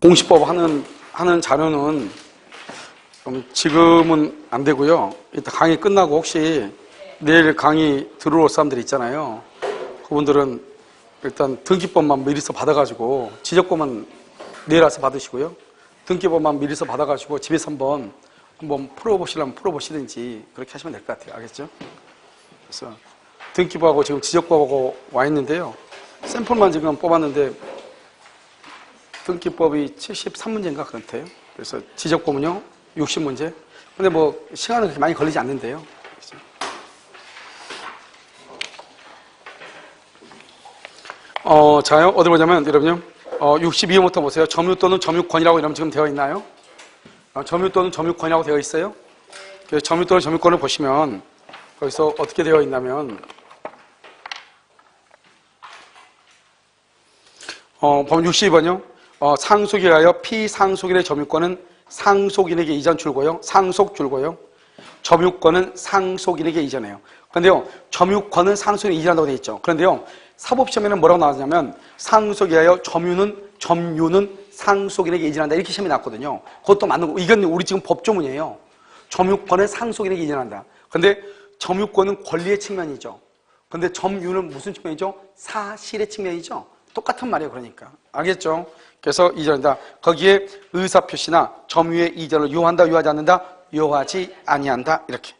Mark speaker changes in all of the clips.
Speaker 1: 공시법 하는 자료는 지금은 안 되고요. 이따 강의 끝나고 혹시 내일 강의 들어올 사람들 있잖아요. 그분들은 일단 등기법만 미리서 받아가지고 지적법만 내일 와서 받으시고요. 등기법만 미리서 받아가지고 집에서 한번 풀어보시려면 풀어보시든지 그렇게 하시면 될 것 같아요. 알겠죠? 그래서 등기법하고 지금 지적법하고 와 있는데요. 샘플만 지금 뽑았는데 등기법이 73문제인가 그렇대요. 그래서 지적법은요 60문제. 근데 뭐 시간은 그렇게 많이 걸리지 않는데요. 자요. 어디 보자면 여러분요. 62호부터 보세요. 점유 또는 점유권이라고 이러면 지금 되어 있나요? 점유 또는 점유권이라고 되어 있어요. 그래서 점유 또는 점유권을 보시면 거기서 어떻게 되어 있냐면 보면 62번요. 상속에 하여 피상속인의 점유권은 상속인에게 이전 줄고요. 상속 줄고요. 점유권은 상속인에게 이전해요. 그런데요. 점유권은 상속인에게 이전한다고 되어 있죠. 그런데요. 사법시험에는 뭐라고 나왔냐면 상속에 하여 점유는 상속인에게 이전한다 이렇게 시험이 나왔거든요. 그것도 맞는 거. 이건 우리 지금 법조문이에요. 점유권은 상속인에게 이전한다. 근데 점유권은 권리의 측면이죠. 근데 점유는 무슨 측면이죠? 사실의 측면이죠. 똑같은 말이에요. 그러니까 알겠죠? 그래서 이전한다. 거기에 의사표시나 점유의 이전을 유한다, 유하지 않는다, 유하지 아니한다 이렇게.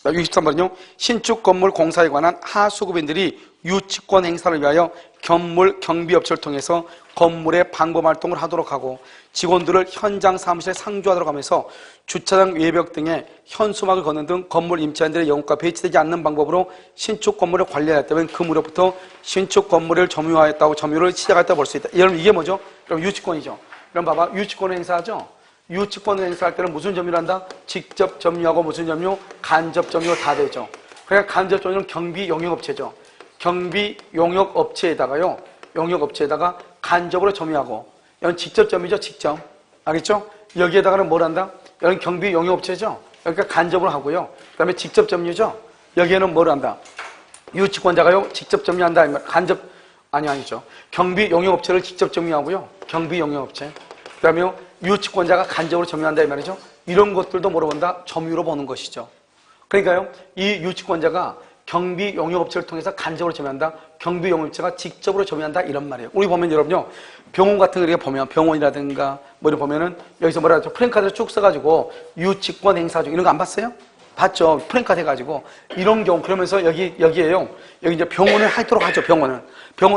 Speaker 1: 63번은요. 신축 건물 공사에 관한 하수급인들이 유치권 행사를 위하여 건물 경비업체를 통해서 건물의 방범 활동을 하도록 하고 직원들을 현장 사무실에 상주하도록 하면서 주차장 외벽 등에 현수막을 거는 등 건물 임차인들의 영업과 배치되지 않는 방법으로 신축 건물을 관리하였다면 그 무렵부터 신축 건물을 점유하였다고 점유를 시작했다고 볼 수 있다. 여러분 이게 뭐죠? 그럼 유치권이죠. 그럼 봐봐. 유치권을 행사하죠. 유치권을 행사할 때는 무슨 점유를 한다? 직접 점유하고 무슨 점유? 간접 점유 다 되죠. 그러니까 간접 점유는 경비 용역업체죠. 경비 용역업체에다가요. 용역업체에다가 간접으로 점유하고 이건 직접 점유죠. 직접. 알겠죠? 여기에다가는 뭘 한다? 여기는 경비 용역업체죠. 그러니까 간접으로 하고요. 그 다음에 직접 점유죠. 여기에는 뭘 한다? 유치권자가요. 직접 점유한다. 간접 아니죠. 경비 용역업체를 직접 점유하고요. 경비 용역업체. 그 다음에 유치권자가 간접으로 점유한다 이 말이죠. 이런 것들도 뭐로 본다? 점유로 보는 것이죠. 그러니까요. 이 유치권자가 경비 용역업체를 통해서 간접으로 점유한다. 경비 용역업체가 직접으로 점유한다 이런 말이에요. 우리 보면 여러분요. 병원 같은 거 이렇게 보면 병원이라든가 뭐 이런 보면은 여기서 뭐라 하죠? 프랜카드를 쭉 써가지고 유치권 행사 중 이런 거 안 봤어요? 봤죠. 프랜카드 해가지고 이런 경우 그러면서 여기에요. 여기 이제 병원을 하도록 하죠. 병원을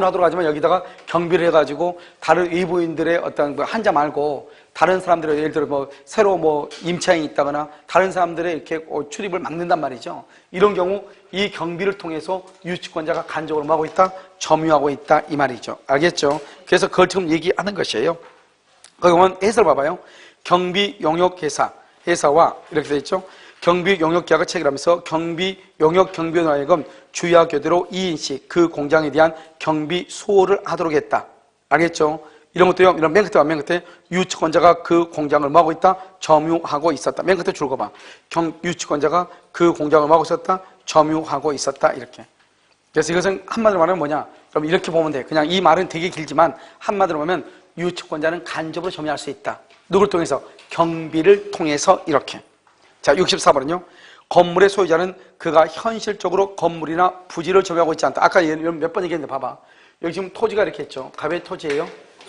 Speaker 1: 하도록 하지만 여기다가 경비를 해가지고 다른 외부인들의 어떤 뭐 환자 말고 다른 사람들의 예를 들어 뭐 새로 뭐 임차인이 있다거나 다른 사람들의 이렇게 출입을 막는단 말이죠. 이런 경우 이 경비를 통해서 유치권자가 간접으로 뭐 하고 있다? 점유하고 있다 이 말이죠. 알겠죠? 그래서 그걸 지금 얘기하는 것이에요. 거기 보면 해설 봐봐요. 경비 용역 회사와 이렇게 되어 있죠. 경비 용역 계약을 체결하면서 경비 용역 경비원으로 하여금 주야 교대로 2인씩 그 공장에 대한 경비 수호를 하도록 했다. 알겠죠? 이런 것도요. 이런 맨 끝에 유치권자가 그 공장을 뭐하고 있다? 점유하고 있었다. 맨 끝에 줄 거 봐. 유치권자가 그 공장을 뭐하고 있었다? 점유하고 있었다. 이렇게. 그래서 이것은 한마디로 말하면 뭐냐? 그럼 이렇게 보면 돼. 그냥 이 말은 되게 길지만 한마디로 보면 유치권자는 간접으로 점유할 수 있다. 누굴 통해서? 경비를 통해서 이렇게. 자, 64번은요. 건물의 소유자는 그가 현실적으로 건물이나 부지를 점유하고 있지 않다. 아까 몇 번 얘기했는데 봐봐. 여기 지금 토지가 이렇게 있죠. 갑의 토지예요.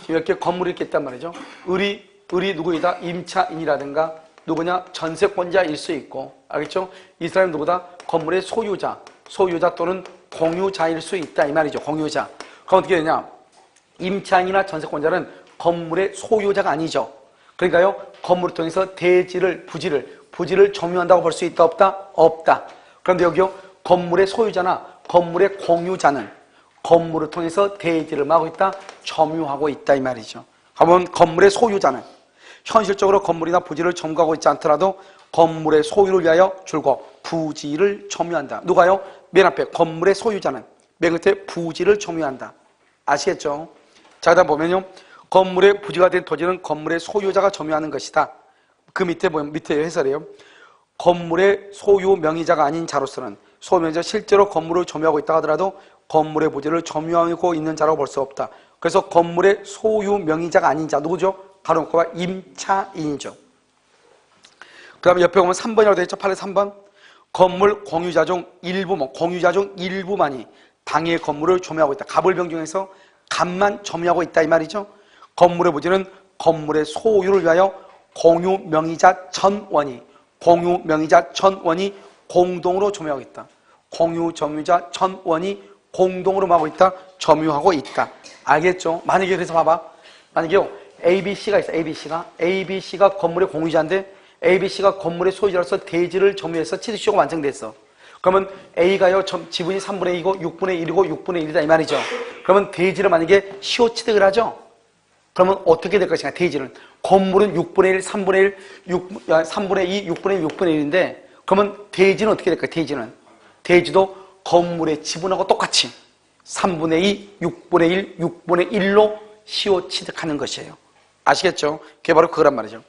Speaker 1: 이렇게 건물이 이렇게 있단 말이죠. 을이 누구이다? 임차인이라든가 누구냐? 전세권자일 수 있고. 알겠죠? 이 사람이 누구다? 건물의 소유자 또는 공유자일 수 있다. 이 말이죠. 공유자. 그럼 어떻게 되냐? 임차인이나 전세권자는 건물의 소유자가 아니죠. 그러니까요. 건물을 통해서 대지를, 부지를 점유한다고 볼 수 있다 없다? 없다. 그런데 여기요. 건물의 소유자나 건물의 공유자는 건물을 통해서 대지를 뭐 하고 있다? 점유하고 있다 이 말이죠. 그러면 건물의 소유자는 현실적으로 건물이나 부지를 점유하고 있지 않더라도 건물의 소유를 위하여 줄고 부지를 점유한다. 누가요? 맨 앞에 건물의 소유자는 맨 끝에 부지를 점유한다. 아시겠죠? 자, 그다음 보면요. 건물의 부지가 된 토지는 건물의 소유자가 점유하는 것이다. 그 밑에 해설이에요. 건물의 소유 명의자가 아닌 자로서는 소유 명의자 실제로 건물을 점유하고 있다 하더라도 건물의 부지를 점유하고 있는 자라고 볼 수 없다. 그래서 건물의 소유 명의자가 아닌 자 누구죠? 가로놓고 임차인이죠. 그 다음에 옆에 보면 3번이라고 되어 있죠. 판례 3번. 건물 공유자 중 일부만이 당의 건물을 점유하고 있다. 갑을 중에서 갑만 점유하고 있다 이 말이죠. 건물의 부지는 건물의 소유를 위하여 공유명의자 전원이 공동으로 점유하고 있다. 공유점유자 전원이 공동으로 하고 있다. 점유하고 있다. 알겠죠? 만약에 그래서 봐봐. 만약에 ABC가 있어. ABC가 건물의 공유자인데 ABC가 건물의 소유자로서 대지를 점유해서 취득시효가 완성됐어. 그러면 A가요 지분이 3분의 2고 6분의 1이고 6분의 1이다 이 말이죠. 그러면 대지를 만약에 시효 취득을 하죠. 그러면 어떻게 될 것인가? 대지는 건물은 6분의 1, 3분의 1, 3분의 2, 6분의 1, 6분의 1인데 그러면 대지는 어떻게 될까요? 대지도 건물의 지분하고 똑같이 3분의 2, 6분의 1, 6분의 1로 시효 취득하는 것이에요. 아시겠죠? 그게 바로 그거란 말이죠.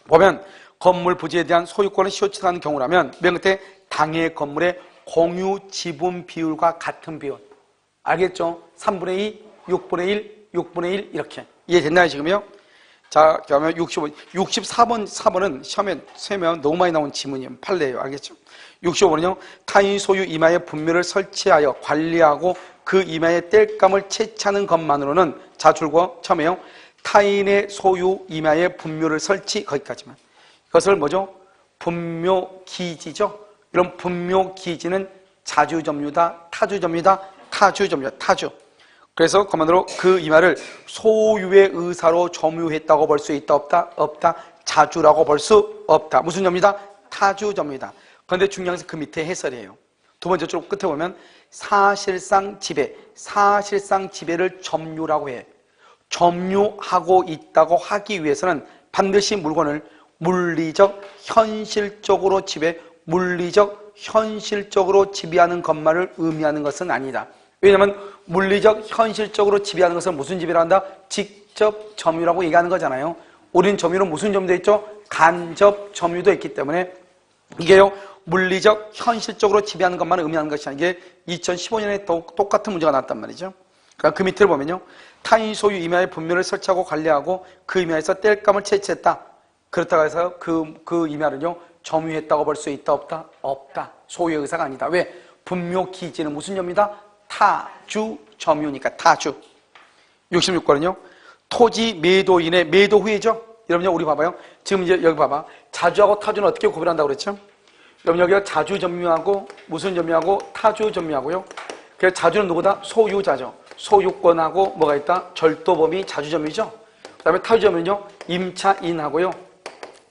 Speaker 1: 보면 건물 부지에 대한 소유권을 시효 취득하는 경우라면 맨 끝에 당의 건물의 공유 지분 비율과 같은 비율. 알겠죠? 3분의 2, 6분의 1, 6분의 1 이렇게. 이해됐나요 지금요? 자, 그러면 64번은 시험에 세면 너무 많이 나온 지문이에요. 판례예요. 알겠죠? 65번은요. 타인 소유 임야에 분묘를 설치하여 관리하고 그 임야의 땔감을 채취하는 것만으로는 자 줄거 처음에요. 타인의 소유 임야에 분묘를 설치 거기까지만. 이것을 뭐죠? 분묘기지죠. 이런 분묘기지는 자주점유다, 타주점유다, 타주. 그래서 그만으로 그 임야를 소유의 의사로 점유했다고 볼 수 있다, 없다? 자주라고 볼 수 없다. 무슨 점이다? 타주점유다. 그런데 중요한 것은 그 밑에 해설이에요. 두 번째 쪽 끝에 보면 사실상 지배를 점유라고 해. 점유하고 있다고 하기 위해서는 반드시 물건을 물리적, 현실적으로 지배하는 것만을 의미하는 것은 아니다. 왜냐하면 물리적, 현실적으로 지배하는 것은 무슨 지배를 한다? 직접 점유라고 얘기하는 거잖아요. 우리는 점유는 무슨 점유도 있죠? 간접 점유도 있기 때문에 이게요, 물리적, 현실적으로 지배하는 것만 의미하는 것이 아니라 이게 2015년에 똑같은 문제가 나왔단 말이죠. 그러니까 그 밑을 보면요. 타인 소유 임야에 분묘를 설치하고 관리하고 그 임야에서 땔감을 채취했다. 그렇다고 해서 그 임야를요, 점유했다고 볼 수 있다, 없다. 소유의 의사가 아니다. 왜? 분묘 기지는 무슨 점이다? 타주 점유니까 타주. 66번은요. 토지 매도인의 매도 후에죠. 여러분 우리 봐봐요. 지금 이제 여기 봐봐. 자주하고 타주는 어떻게 구별한다고 그랬죠? 여러분 여기가 자주 점유하고 무슨 점유하고 타주 점유하고요. 그래서 자주는 누구다? 소유자죠. 소유권하고 뭐가 있다? 절도범이 자주 점유죠. 그다음에 타주 점유는요. 임차인하고요.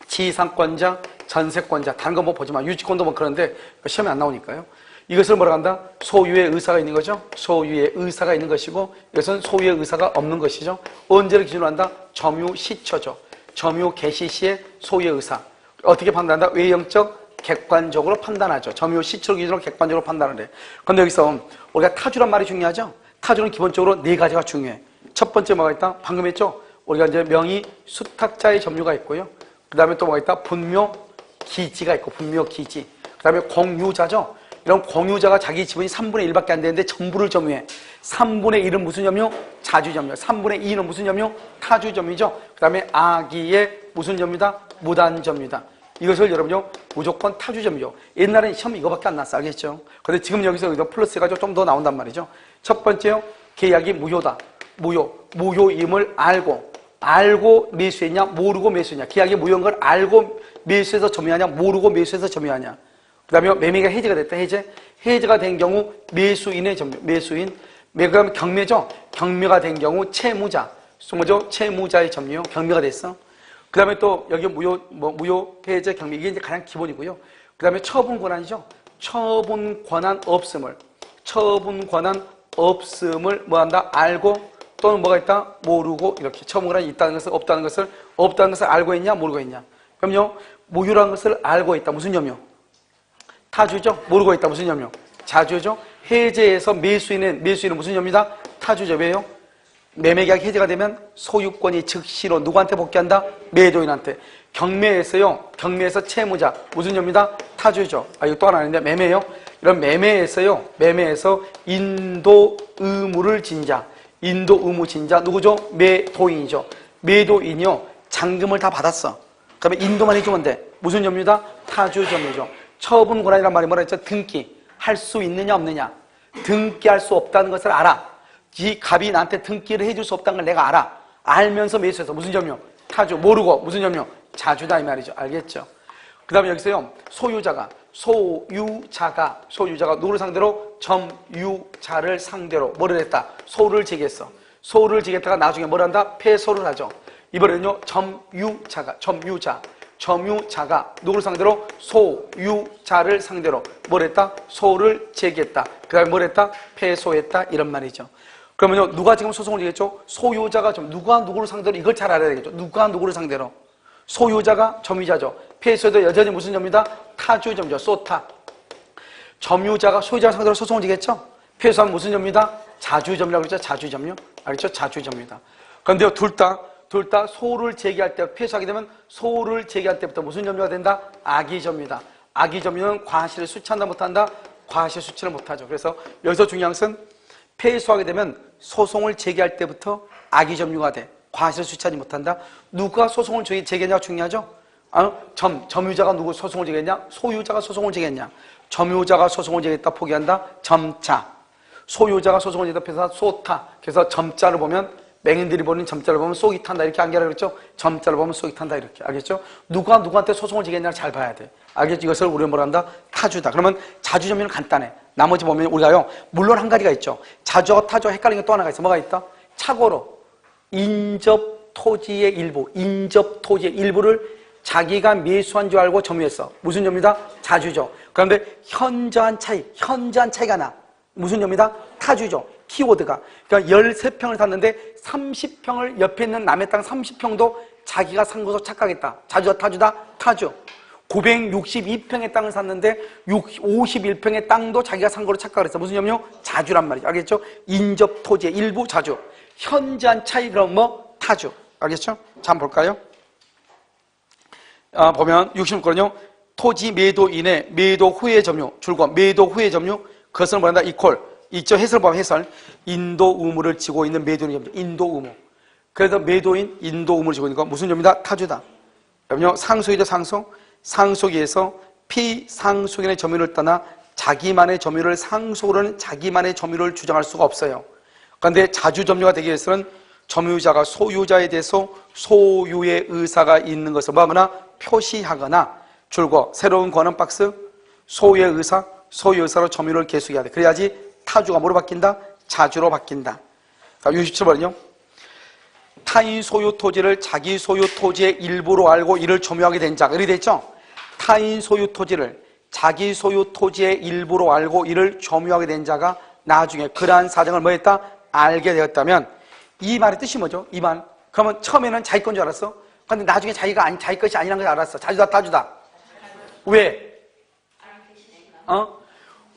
Speaker 1: 지상권자, 전세권자. 다른 거 뭐 보지 마. 유지권도 뭐 그런데 시험에 안 나오니까요. 이것을 뭐라고 한다? 소유의 의사가 있는 거죠. 소유의 의사가 있는 것이고 이것은 소유의 의사가 없는 것이죠. 언제를 기준으로 한다? 점유 시초죠. 점유 개시 시의 소유의 의사. 어떻게 판단한다? 외형적, 객관적으로 판단하죠. 점유 시초를 기준으로 객관적으로 판단을 해. 그런데 여기서 우리가 타주란 말이 중요하죠. 타주는 기본적으로 네 가지가 중요해. 첫 번째 뭐가 있다? 방금 했죠? 우리가 이제 명의 수탁자의 점유가 있고요. 그 다음에 또 뭐가 있다? 분묘 기지가 있고, 분묘 기지. 그 다음에 공유자죠. 이런 공유자가 자기 지분이 3분의 1밖에 안 되는데 전부를 점유해. 3분의 1은 무슨 점유? 자주점유. 3분의 2는 무슨 점유? 타주점유죠. 그 다음에 아기의 무슨 점유다? 무단점유다. 이것을 여러분요, 무조건 타주점유죠. 옛날엔 시험 이거밖에 안 났어. 알겠죠? 근데 지금 여기서 플러스 해가지고 좀 더 나온단 말이죠. 첫 번째요, 계약이 무효다. 무효임을 알고 매수했냐, 모르고 매수했냐. 계약이 무효인 걸 알고 매수해서 점유하냐, 모르고 매수해서 점유하냐. 그 다음에 매매가 해지가 됐다. 해지가 된 경우 매수인의 점유, 그다음에 경매죠. 경매가 된 경우 채무자, 뭐죠? 채무자의 점유요. 경매가 됐어. 그 다음에 또 여기 무효, 해제, 경매, 이게 이제 가장 기본이고요. 그 다음에 처분 권한이죠. 처분 권한 없음을 뭐 한다? 알고, 또는 뭐가 있다? 모르고, 이렇게 처분 권한이 있다는 것을, 없다는 것을 알고 있냐, 모르고 있냐. 그럼요, 무효라는 것을 알고 있다. 무슨 점유? 타주죠. 모르고 있다. 무슨 점유? 자주죠. 해제해서 매수인은 무슨 점유다? 타주죠. 왜요? 매매계약 해제가 되면 소유권이 즉시로 누구한테 복귀한다? 매도인한테. 경매에서 채무자 무슨 점유다? 타주죠. 이거 또 하나 있는데 매매요. 이런 매매에서 인도 의무 진자 누구죠? 매도인이죠. 매도인이요. 잔금을 다 받았어. 그러면 인도만 해주면 돼. 무슨 점유다? 타주 점유죠. 처분 권한이란 말이 뭐라 했죠? 등기. 할 수 있느냐 없느냐. 등기할 수 없다는 것을 알아. 이 갑이 나한테 등기를 해줄 수 없다는 걸 내가 알아. 알면서 매수해서 무슨 점유? 타주. 모르고 무슨 점유? 자주다 이 말이죠. 알겠죠? 그 다음에 여기서요. 소유자가 누구를 상대로? 점유자를 상대로 뭐를 했다? 소를 제기했어. 소를 제기했다가 나중에 뭘 한다? 패소를 하죠. 이번에는요. 점유자가 누구를 상대로? 소유자를 상대로 뭘 했다? 소를 제기했다. 그 다음에 뭘 했다? 패소했다 이런 말이죠. 그러면요. 누가 지금 소송을 제기했죠? 소유자가 누가 누구를 상대로 이걸 잘 알아야 되겠죠. 누가 누구를 상대로? 소유자가 점유자죠. 패소도 여전히 무슨 점유다? 타주 점유죠. 소타. 점유자가 소유자 상대로 소송을 제기했죠. 패소하면 무슨 점유다? 자주 점유라고 그랬죠. 자주 점유. 알겠죠? 자주 점유다. 그런데요, 둘 다 소를 제기할 때, 패소하게 되면 소를 제기할 때부터 무슨 점유가 된다? 악의 점유다. 악의 점유는 과실을 수취한다 못한다? 과실 수취를 못하죠. 그래서 여기서 중요한 것은 패소하게 되면 소송을 제기할 때부터 악의 점유가 돼. 과실을 수취하지 못한다. 누가 소송을 제기했냐가 중요하죠. 점유자가 누구 소송을 제기했냐? 소유자가 소송을 제기했냐? 점유자가 소송을 제기했다 포기한다. 점자. 소유자가 소송을 제기했다 해서 소타. 그래서 점자를 보면 맹인들이 보는 점자를 보면 속이 탄다 이렇게 안개라 그랬죠. 점자를 보면 속이 탄다 이렇게. 알겠죠? 누가 누구한테 소송을 제기했냐를 잘 봐야 돼. 알겠죠? 이것을 우리가 뭐라 한다? 타주다. 그러면 자주점유는 간단해. 나머지 보면 우리가요. 물론 한 가지가 있죠. 자주와 타주와 헷갈리는 게 또 하나가 있어. 뭐가 있다? 착오로 인접 토지의 일부를 자기가 매수한 줄 알고 점유했어. 무슨 점유다? 자주죠. 그런데 현저한 차이가 나. 무슨 점유다? 타주죠. 키워드가. 그러니까 13평을 샀는데 30평을 옆에 있는 남의 땅 30평도 자기가 산 것으로 착각했다. 자주다, 타주다? 타주. 962평의 땅을 샀는데 51평의 땅도 자기가 산 거로 착각을 했어. 무슨 점유? 자주란 말이죠. 알겠죠? 인접 토지의 일부 자주. 현저한 차이 그럼 뭐? 타주. 알겠죠? 자, 한번 볼까요? 보면 60권은요. 토지 매도인의 매도 후의 점유, 줄거 매도 후의 점유, 그것을 뭐란다? 이퀄. 이쪽 해설 보면 해설. 인도 의무를 지고 있는 매도인의 점유. 인도 의무. 그래서 매도인 인도 의무를 지고 있는 건 무슨 점유다? 타주다. 그럼요. 상속이죠, 상속. 상속에서 피상속인의 점유를 떠나 자기만의 점유를 상속으로는 자기만의 점유를 주장할 수가 없어요. 그런데 자주 점유가 되기 위해서는 점유자가 소유자에 대해서 소유의 의사가 있는 것을 뭐하거나 표시하거나 줄거 새로운 권한 박스 소유의 의사로 점유를 계속해야 돼. 그래야지 타주가 뭐로 바뀐다? 자주로 바뀐다. 67번은요. 타인 소유 토지를 자기 소유 토지의 일부로 알고 이를 점유하게 된 자. 이렇게 됐죠? 타인 소유 토지를 자기 소유 토지의 일부로 알고 이를 점유하게 된 자가 나중에 그러한 사정을 뭐 했다? 알게 되었다면 이 말의 뜻이 뭐죠? 이 말. 그러면 처음에는 자기 건 줄 알았어. 근데 나중에 자기 것이 아니라는 걸 알았어. 자주다, 타주다. 왜?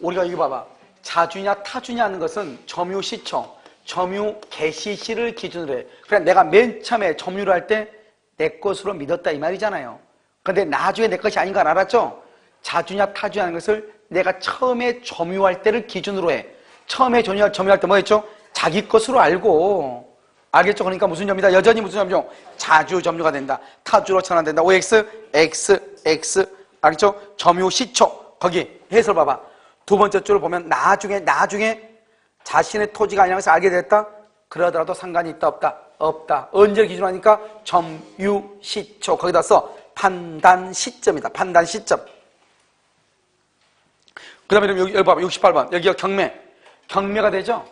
Speaker 1: 우리가 이거 봐봐. 자주냐 타주냐 하는 것은 점유 시초, 점유 개시시를 기준으로 해. 그러니까 내가 맨 처음에 점유를 할 때 내 것으로 믿었다 이 말이잖아요. 근데 나중에 내 것이 아닌 걸 알았죠? 자주냐 타주냐 하는 것을 내가 처음에 점유할 때를 기준으로 해. 처음에 점유할 때 뭐 했죠? 자기 것으로 알고. 알겠죠? 그러니까 무슨 점이다? 여전히 무슨 점이죠? 자주 점유가 된다. 타주로 전환된다. OX, X. 알겠죠? 점유 시초. 거기 해설 봐봐. 두 번째 줄을 보면 나중에 자신의 토지가 아니라는 것을 알게 됐다? 그러더라도 상관이 있다 없다? 없다. 언제 기준으로 하니까 점유 시초. 거기다 써. 판단 시점이다. 판단 시점. 그 다음에 여기 봐봐. 68번. 여기가 경매가 되죠?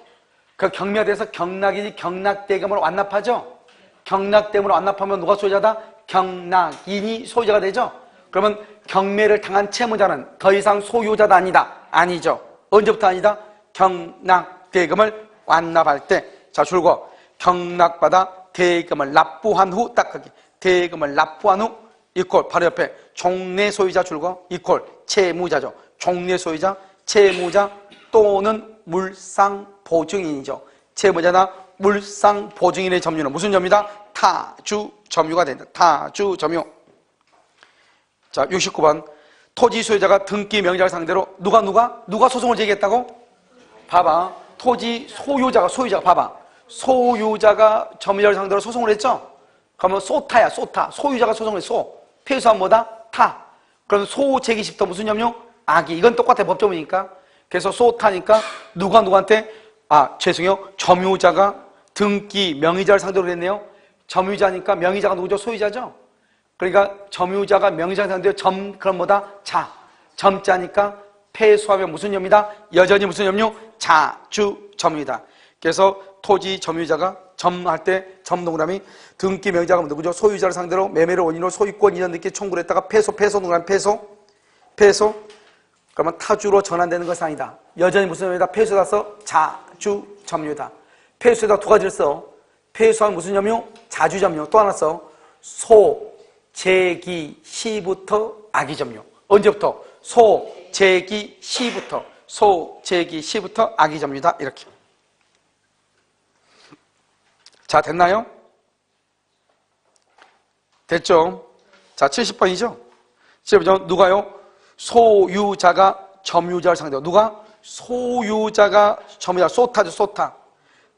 Speaker 1: 그 경매가 돼서 경락인이 경락대금을 완납하죠? 경락대금을 완납하면 누가 소유자다? 경락인이 소유자가 되죠? 그러면 경매를 당한 채무자는 더 이상 소유자가 아니다. 아니죠. 언제부터 아니다? 경락대금을 완납할 때. 자, 줄거 경락받아 대금을 납부한 후 딱 거기. 대금을 납부한 후 이퀄 바로 옆에 종래 소유자 줄거 이퀄 채무자죠. 종래 소유자, 채무자 또는 물상 보증인이죠. 채무자나 물상 보증인의 점유는 무슨 점유다? 타주 점유가 된다. 타주 점유. 자, 69번. 토지 소유자가 등기 명의자를 상대로 누가 소송을 제기했다고? 봐봐. 토지 소유자가 봐봐. 소유자가 점유자를 상대로 소송을 했죠? 그러면 소타야, 소타. 소유자가 소송을 소. 폐소하면 뭐다? 타. 그럼 소제기시부터 무슨 염료? 아기. 이건 똑같아, 법조문이니까. 그래서 소타니까 누가 누구한테? 죄송해요. 점유자가 등기 명의자를 상대로 했네요. 점유자니까 명의자가 누구죠? 소유자죠? 그러니까 점유자가 명의자를 상대로 그럼 뭐다? 자. 점자니까 폐소하면 무슨 염이다? 여전히 무슨 염료? 자주 점유이다. 그래서 토지 점유자가 점할 때 점동그라미 등기 명의자가 누구죠? 소유자를 상대로 매매를 원인으로 소유권 이전 등기 청구를 했다가 패소 동그라미 패소 그러면 타주로 전환되는 것은 아니다. 여전히 무슨 염이다? 패소에다 써 자주 점유다. 패소에다 두 가지를 써. 패소하면 무슨 염료? 자주 점유. 또 하나 써. 소제기 시부터 악의 점유. 언제부터? 소제기 시부터 악의 점유다. 이렇게. 자, 됐나요? 됐죠? 자, 70번이죠? 70번 누가요? 소유자가 점유자를 상대로. 누가? 소유자가 점유자. 소타죠, 소타.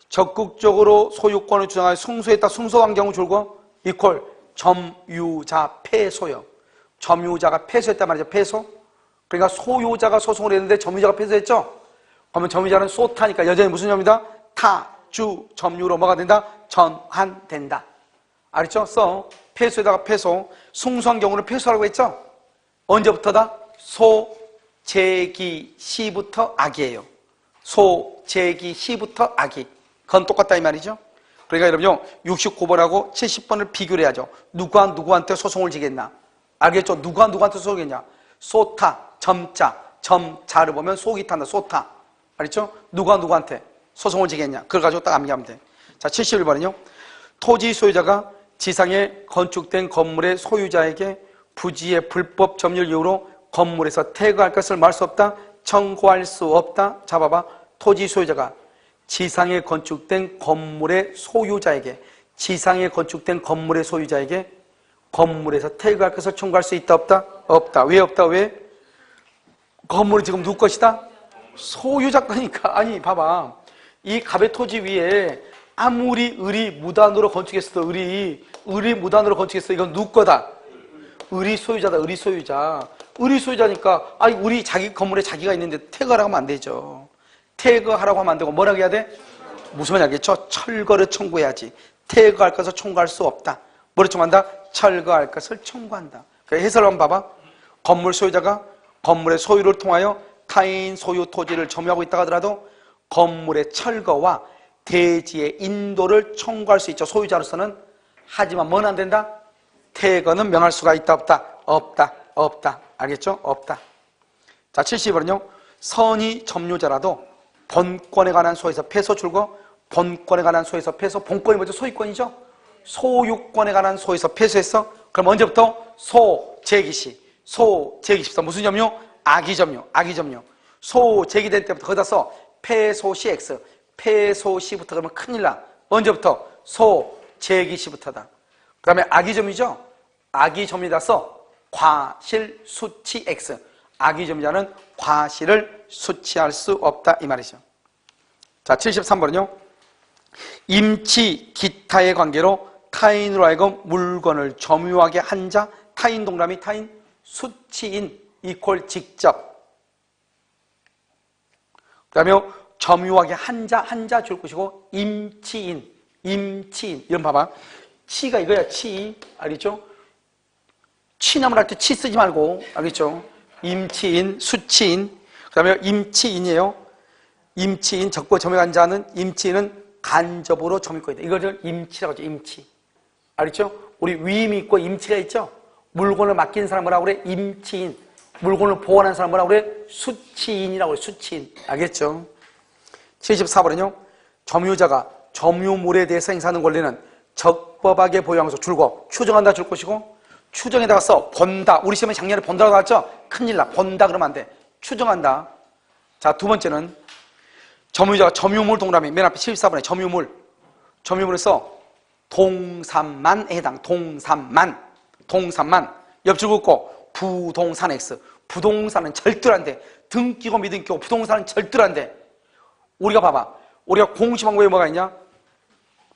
Speaker 1: 적극적으로 소유권을 주장하여 승소했다. 승소한 경우 줄거 이퀄 점유자 패소요. 점유자가 패소했단 말이죠. 패소. 그러니까 소유자가 소송을 했는데 점유자가 패소했죠? 그러면 점유자는 소타니까 여전히 무슨 점이다? 타주 점유로 뭐가 된다? 전환된다. 알겠죠? 써. 패소에다가 패소. 승소한 경우는 패소라고 했죠? 언제부터다? 소제기 시부터 악이에요. 소제기 시부터 악이. 그건 똑같다 이 말이죠. 그러니까 여러분요 69번하고 70번을 비교를 해야죠. 누가 누구한테 소송을 지겠나? 알겠죠? 누가 누구한테 소송을 지겠냐? 소타, 점자를 보면 속이 탄다. 소타. 알겠죠? 누가 누구한테 소송을 지겠냐? 그걸 가지고 딱 암기하면 돼. 자, 71번은요. 토지 소유자가 지상에 건축된 건물의 소유자에게 부지의 불법 점유를 이유로 건물에서 퇴거할 것을 말할 수 없다. 청구할 수 없다. 자, 봐봐. 토지 소유자가 지상에 건축된 건물의 소유자에게 건물에서 퇴거할 것을 청구할 수 있다 없다? 없다. 왜 없다? 왜? 건물은 지금 누구 것이다? 소유자 거니까. 아니 봐봐. 이 갑의 토지 위에 아무리 을이 무단으로 건축했어. 을이 무단으로 건축했어. 이건 누구 거다? 을이 소유자다. 을이 소유자니까 아니 을이 자기 건물에 자기가 있는데 퇴거하라고 하면 안 되죠. 퇴거하라고 하면 안 되고 뭐라고 해야 돼? 무슨 말인지 알겠죠? 철거를 청구해야지. 퇴거할 것을 청구할 수 없다. 뭐를 청구한다? 철거할 것을 청구한다. 그러니까 해설을 한번 봐봐. 건물 소유자가 건물의 소유를 통하여 타인 소유 토지를 점유하고 있다 하더라도 건물의 철거와 대지의 인도를 청구할 수 있죠. 소유자로서는. 하지만 뭐는 안 된다? 퇴거는 명할 수가 있다 없다? 없다. 알겠죠? 없다. 자, 70번은요. 선의 점유자라도 본권에 관한 소에서 패소 줄거 본권에 관한 소에서 패소. 본권이 뭐죠? 소유권이죠? 소유권에 관한 소에서 패소했어? 그럼 언제부터? 소제기시부터 무슨 점유? 악의 점유. 소제기된 때부터 거기다 써. 패소시 X. 패소시부터 그러면 큰일 나. 언제부터? 소제기시부터다. 그 다음에 악의 점유죠? 악의 점유다 써. 과실수치 X. 악의 점유자는 과실을 수치할 수 없다 이 말이죠. 자, 73번은요. 임치 기타의 관계로 타인으로 하여금 물건을 점유하게 한 자. 타인 동그라미 타인 수치인 이퀄 직접. 그 다음에 점유하게 한 자 줄 것이고 임치인 이런 봐봐. 치가 이거야. 치. 알겠죠? 취남을 할 때 치 쓰지 말고. 알겠죠? 임치인, 수치인. 그 다음에 임치인이에요. 임치인, 적고 점유한 자는 임치인은 간접으로 점유권이다. 이걸 임치라고 하죠. 임치. 알겠죠? 우리 위임이 있고 임치가 있죠? 물건을 맡긴 사람 뭐라고 그래? 임치인. 물건을 보관하는 사람 뭐라고 그래? 수치인이라고 그래. 수치인. 알겠죠? 74번은요. 점유자가 점유물에 대해서 행사하는 권리는 적법하게 보유하면서 줄고 추정한다 줄 것이고 추정에다가 써. 본다. 우리 시험에 작년에 본다라고 나왔죠? 큰일 나. 본다 그러면 안 돼. 추정한다. 자, 두 번째는 점유자가 점유물 동그라미 맨 앞에 74번에 점유물에 써. 동산만에 해당. 동산만. 옆줄 긋고 부동산 X. 부동산은 절대로 안 돼. 등기고 미등기고 부동산은 절대로 안 돼. 우리가 봐봐. 우리가 공시방법에 뭐가 있냐?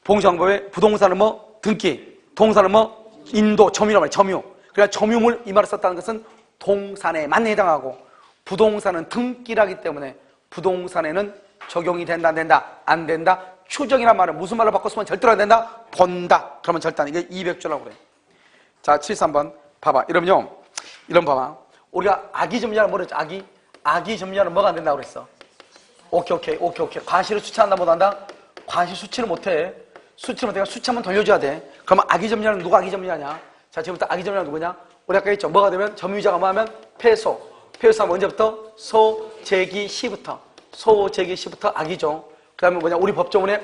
Speaker 1: 공시방법에 부동산은 뭐? 등기. 동사는 뭐? 인도, 점유란 말이에요. 점유. 그러니까 점유물 이 말을 썼다는 것은 동산에만 해당하고 부동산은 등기라기 때문에 부동산에는 적용이 된다, 안 된다? 안 된다. 추정이란 말은 무슨 말로 바꿔 쓰면 절대로 안 된다? 본다. 그러면 절대 안 돼. 이게 200조라고 그래. 자, 73번. 봐봐. 이러면요. 이런 봐봐. 우리가 악의점유자는 뭐랬죠? 악의점유자는 뭐가 안 된다고 그랬어? 오케이. 과실을 수치한다 못한다? 과실 수치를 못해. 수치를 못해. 수치 한번 돌려줘야 돼. 그러면 악의점유자는 누가 악의점유자냐? 자, 지금부터 악의점유자는 누구냐? 우리 아까 했죠. 뭐가 되면 점유자가 뭐 하면 패소. 패소하면 언제부터? 소재기 시부터. 소재기 시부터 악이죠. 그 다음에 뭐냐? 우리 법조문에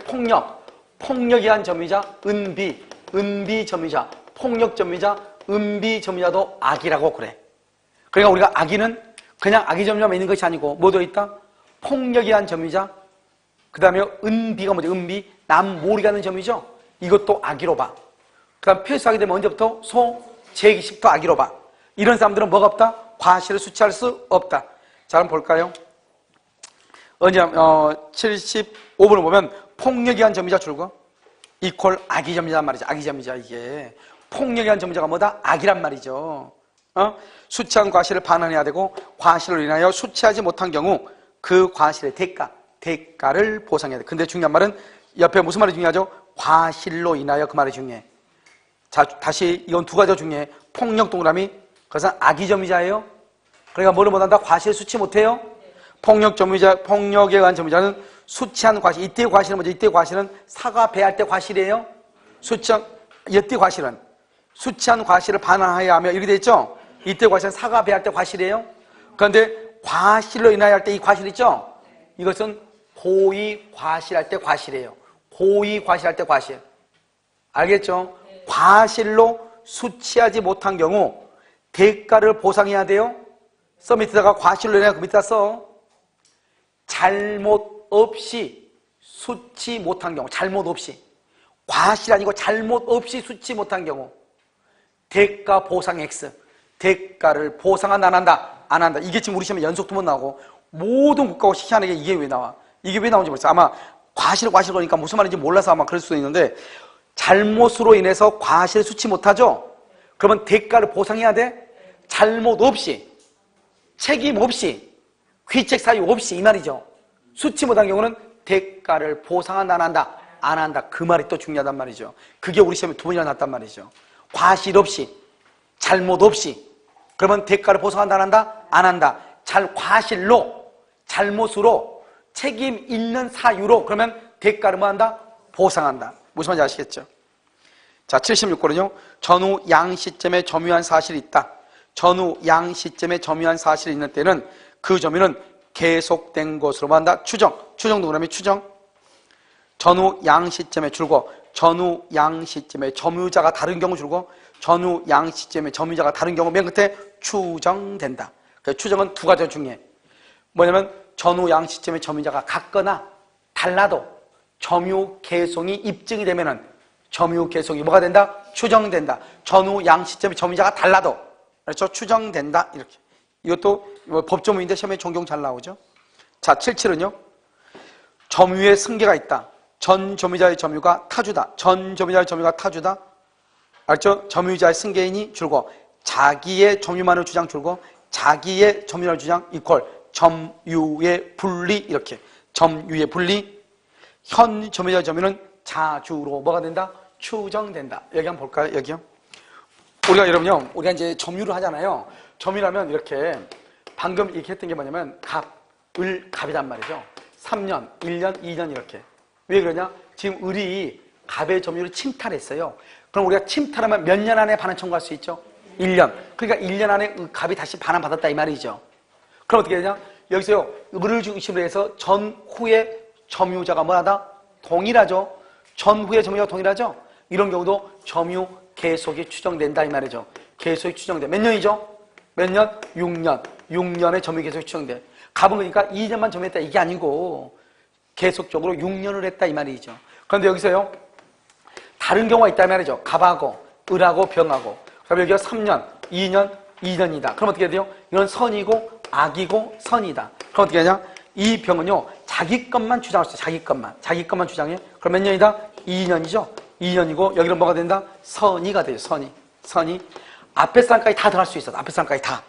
Speaker 1: 폭력에 한 점유자, 은비 점유자, 폭력 점유자, 은비 점유자도 악이라고 그래. 그러니까 우리가 악의는 그냥 악의 점유자만 있는 것이 아니고 뭐 들어있다? 폭력에 한 점유자, 그 다음에 은비가 뭐죠? 은비, 남몰이 하는 점유죠. 이것도 악의로 봐. 그 다음 필수하게 되면 언제부터? 소재기 시부터 악의로 봐. 이런 사람들은 뭐가 없다? 과실을 수치할 수 없다. 자, 그럼 볼까요? 언제 75번을 보면 폭력에 한 점유자 줄거 이퀄 악의 점유자 말이죠. 악의 점유자 이게 폭력에 한 점유자가 뭐다? 악이란 말이죠. 수치한 과실을 반환해야 되고 과실로 인하여 수치하지 못한 경우 그 과실의 대가를 보상해야 돼. 근데 중요한 말은 옆에 무슨 말이 중요하죠? 과실로 인하여 그 말이 중요해. 자, 다시 이건 두 가지가 중요해. 폭력 동그라미 그것은 악의 점유자예요. 그러니까 뭐를 못한다? 과실 수치 못해요. 폭력에 의한 점유자는 수치한 과실. 이때의 과실은 뭐죠? 이때의 과실은 사과 배할 때 과실이에요. 이때 과실은 수치한 과실을 반환하여야 하며 이렇게 돼 있죠? 이때 과실은 사과 배할 때 과실이에요. 그런데 과실로 인하여 할 때 이 과실 있죠? 이것은 고의 과실할 때 과실이에요. 고의 과실할 때 과실. 알겠죠? 과실로 수치하지 못한 경우 대가를 보상해야 돼요. 써 밑에다가 과실로 인하여 그 밑에다 써. 잘못 없이 수치 못한 경우, 잘못 없이. 과실 아니고 잘못 없이 수치 못한 경우 대가 보상 X. 대가를 보상한다, 안 한다. 이게 지금 우리 시험에 연속 2번 나오고 모든 국가고 시험하는 게 이게 왜 나와? 이게 왜 나오는지 모르겠어요. 아마 과실 그러니까 무슨 말인지 몰라서 아마 그럴 수도 있는데 잘못으로 인해서 과실 수치 못하죠? 그러면 대가를 보상해야 돼? 잘못 없이, 책임 없이, 귀책 사유 없이 이 말이죠. 수치 못한 경우는 대가를 보상한다, 안 한다. 그 말이 또 중요하단 말이죠. 그게 우리 시험에 2번이나 났단 말이죠. 과실 없이, 잘못 없이. 그러면 대가를 보상한다, 안 한다. 과실로, 잘못으로, 책임 있는 사유로 그러면 대가를 뭐 한다? 보상한다. 무슨 말인지 아시겠죠? 자, 76번은요. 전후 양 시점에 점유한 사실이 있다. 전후 양 시점에 점유한 사실이 있는 때는 그 점유는 계속된 것으로 한다. 추정도 그러면 추정. 전후 양 시점에 줄고 전후 양 시점에 점유자가 다른 경우 줄고 전후 양 시점에 점유자가 다른 경우 맨 끝에 추정된다. 추정은 두 가지가 중요해. 뭐냐면 전후 양 시점에 점유자가 같거나 달라도 점유 개송이 입증이 되면은 점유 개송이 뭐가 된다? 추정된다. 전후 양 시점에 점유자가 달라도 그렇죠? 추정된다. 이렇게. 이것도 법조문인데 시험에 종종 잘 나오죠. 자, 77은요. 점유의 승계가 있다. 전 점유자의 점유가 타주다. 전 점유자의 점유가 타주다. 알죠? 점유자의 승계인이 줄고 자기의 점유만을 주장 줄고 자기의 점유를 주장 이퀄 점유의 분리 이렇게 점유의 분리 현 점유자의 점유는 자주로 뭐가 된다? 추정된다. 여기 한번 볼까요? 여기요. 우리가 여러분요, 우리가 이제 점유를 하잖아요. 점유라면 이렇게 방금 이렇게 했던 게 뭐냐면 갑이란 말이죠. 3년, 1년, 2년 이렇게. 왜 그러냐? 지금 을이 갑의 점유를 침탈했어요. 그럼 우리가 침탈하면 몇 년 안에 반환 청구할 수 있죠? 1년. 그러니까 1년 안에 갑이 다시 반환 받았다 이 말이죠. 그럼 어떻게 되냐? 여기서요, 을을 중심으로 해서 전후의 점유자가 뭐하다? 동일하죠. 전후의 점유자가 동일하죠. 이런 경우도 점유 계속이 추정된다 이 말이죠. 계속이 추정돼. 몇 년이죠? 몇 년? 6년. 6년의 점유 계속이 추정돼. 갑은 그러니까 2년만 점유했다 이게 아니고 계속적으로 6년을 했다 이 말이죠. 그런데 여기서요, 다른 경우가 있다 이 말이죠. 갑하고 을하고 병하고. 그럼 여기가 3년, 2년, 2년이다. 그럼 어떻게 돼요? 이건 선이고 악이고 선이다. 그럼 어떻게 하냐? 이 병은요, 자기 것만 주장할 수 있어요. 자기 것만 주장해. 그럼 몇 년이다? 2년이죠. 2년이고 여기는 뭐가 된다? 선이가 돼요. 선이 앞에 사람까지 다 들어갈 수 있어. 앞에 사람까지 다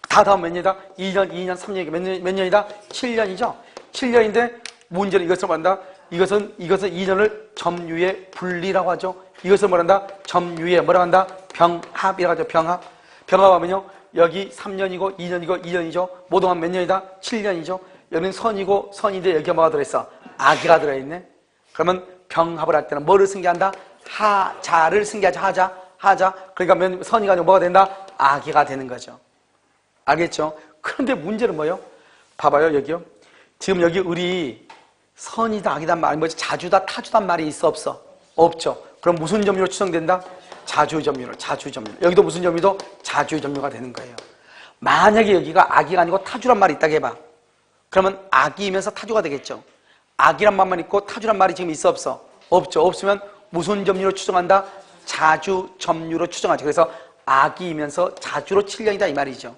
Speaker 1: 더하면 몇 년이다? 2년, 2년, 3년이니까 몇 년이다? 7년이죠. 7년인데 문제는 이것을 뭐한다? 이것은 2년을 점유의 분리라고 하죠. 이것을 뭐란다? 점유의 뭐라고 한다? 병합이라고 하죠. 병합하면요 여기 3년이고 2년이고 2년이죠. 모두 하면 몇 년이다? 7년이죠. 여기는 선이고 선인데 여기가 뭐가 들어있어? 아기가 들어있네. 그러면 병합을 할 때는 뭐를 승계한다? 하자를 승계하죠. 하자. 그러니까 선이가 아니고 뭐가 된다? 아기가 되는 거죠. 알겠죠? 그런데 문제는 뭐예요? 봐봐요, 여기요. 지금 여기 을이 선이다, 악이다 말이 뭐지? 자주다, 타주다 말이 있어, 없어? 없죠. 그럼 무슨 점유로 추정된다? 자주점유로. 여기도 무슨 점유도? 자주점유가 되는 거예요. 만약에 여기가 악이가 아니고 타주란 말이 있다고 해봐. 그러면 악이면서 타주가 되겠죠. 악이란 말만 있고 타주란 말이 지금 있어, 없어? 없죠. 없으면 무슨 점유로 추정한다? 자주점유로 추정하죠. 그래서 악이면서 자주로 7년이다 이 말이죠.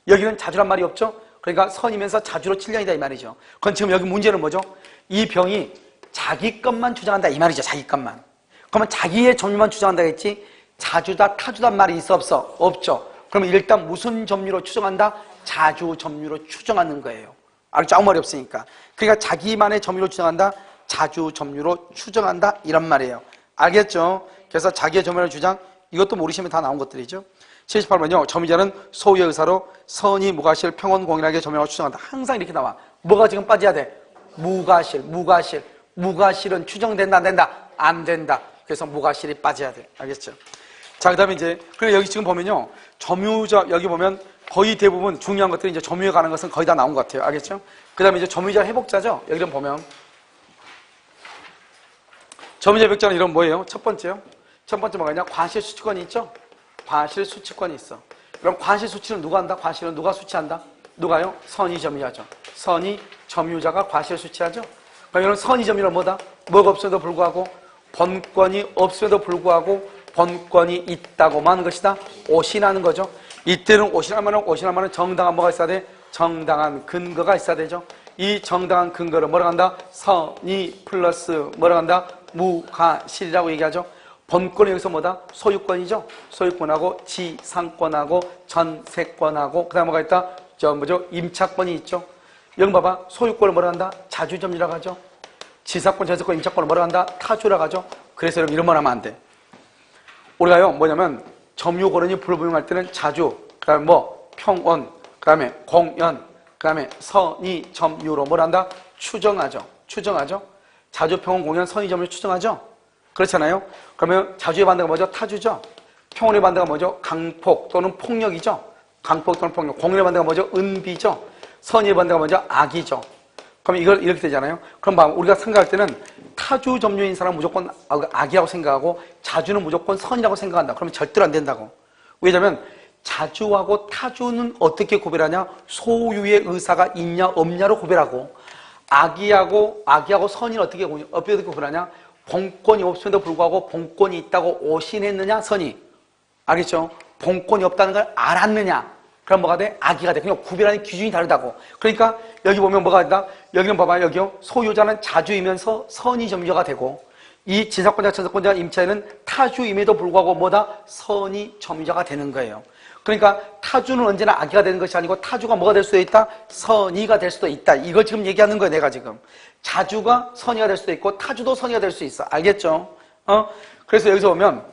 Speaker 1: 여기는 자주란 말이 없죠. 그러니까 선이면서 자주로 7년이다 이 말이죠. 그럼 지금 여기 문제는 뭐죠? 이 병이 자기 것만 주장한다 이 말이죠. 자기 것만. 그러면 자기의 점유만 주장한다 했지 자주다 타주다 말이 있어 없어? 없죠. 그러면 일단 무슨 점유로 추정한다? 자주 점유로 추정하는 거예요. 알겠죠? 아무 말이 없으니까. 그러니까 자기만의 점유로 추정한다? 자주 점유로 추정한다 이런 말이에요. 알겠죠? 그래서 자기의 점유를 주장 이것도 모르시면 다 나온 것들이죠. 78번요. 점유자는 소유의 의사로 선이 무과실 평온 공인하게 점유하고 추정한다. 항상 이렇게 나와. 뭐가 지금 빠져야 돼? 무과실. 무과실은 추정된다 안 된다? 안 된다. 그래서 무과실이 빠져야 돼. 알겠죠? 자, 그 다음에 이제 그리고 여기 지금 보면요. 점유자 여기 보면 거의 대부분 중요한 것들이 이제 점유에 관한 것은 거의 다 나온 것 같아요. 알겠죠? 그 다음에 이제 점유자 회복자죠. 여기를 보면 점유자 회복자는 이런 뭐예요? 첫 번째요. 첫 번째 뭐가 있냐? 과실 수취권이 있죠? 과실 수취권이 있어. 그럼 과실 수취는 누가 한다? 과실은 누가 수취한다? 누가요? 선이 점유하죠. 선이 점유자가 과실 수취하죠. 그럼 이런 선이 점유는 뭐다? 뭐가 없음에도 불구하고 본권이 없음에도 불구하고 본권이 있다고만 하는 것이다. 오신하는 거죠. 이때는 오신하면 정당한 뭐가 있어야 돼? 정당한 근거가 있어야 되죠. 이 정당한 근거를 뭐라고 한다? 선이 플러스 뭐라고 한다? 무과실이라고 얘기하죠. 본권이 여기서 뭐다? 소유권이죠. 소유권하고 지상권하고 전세권하고 그다음 뭐가 있다? 임차권이 있죠. 여기 봐봐. 소유권을 뭐라 한다? 자주점유라고 하죠. 지상권, 전세권, 임차권을 뭐라 한다? 타주라고 하죠. 그래서 여러분 이런 말 하면 안 돼. 우리가요 뭐냐면 점유권이 불분명할 때는 자주, 그다음에 평온, 그다음에 공연, 그다음에 선의 점유로 뭐라 한다? 추정하죠. 자주, 평온, 공연, 선의 점유 추정하죠. 그렇잖아요. 그러면 자주의 반대가 뭐죠? 타주죠. 평온의 반대가 뭐죠? 강폭 또는 폭력이죠. 강폭 또는 폭력. 공연의 반대가 뭐죠? 은비죠. 선의 반대가 뭐죠? 악이죠. 그러면 이걸 이렇게 되잖아요. 그럼 우리가 생각할 때는 타주 점유인 사람은 무조건 악이라고 생각하고 자주는 무조건 선이라고 생각한다. 그러면 절대로 안 된다고. 왜냐하면 자주하고 타주는 어떻게 구별하냐? 소유의 의사가 있냐 없냐로 구별하고 악이하고 선이는 어떻게 구별하냐? 본권이 없음에도 불구하고 본권이 있다고 오신했느냐 선이. 알겠죠? 본권이 없다는 걸 알았느냐. 그럼 뭐가 돼? 악이가 돼. 그냥 구별하는 기준이 다르다고. 그러니까 여기 보면 뭐가 된다? 여기는 봐봐. 여기요. 소유자는 자주이면서 선이 점유자가 되고 이 지상권자, 전세권자, 임차인은 타주임에도 불구하고 뭐다? 선이 점유자가 되는 거예요. 그러니까 타주는 언제나 악이가 되는 것이 아니고 타주가 뭐가 될 수도 있다? 선이가 될 수도 있다. 이걸 지금 얘기하는 거예요. 내가 지금. 자주가 선이가 될 수도 있고 타주도 선이가 될 수 있어. 알겠죠? 그래서 여기서 보면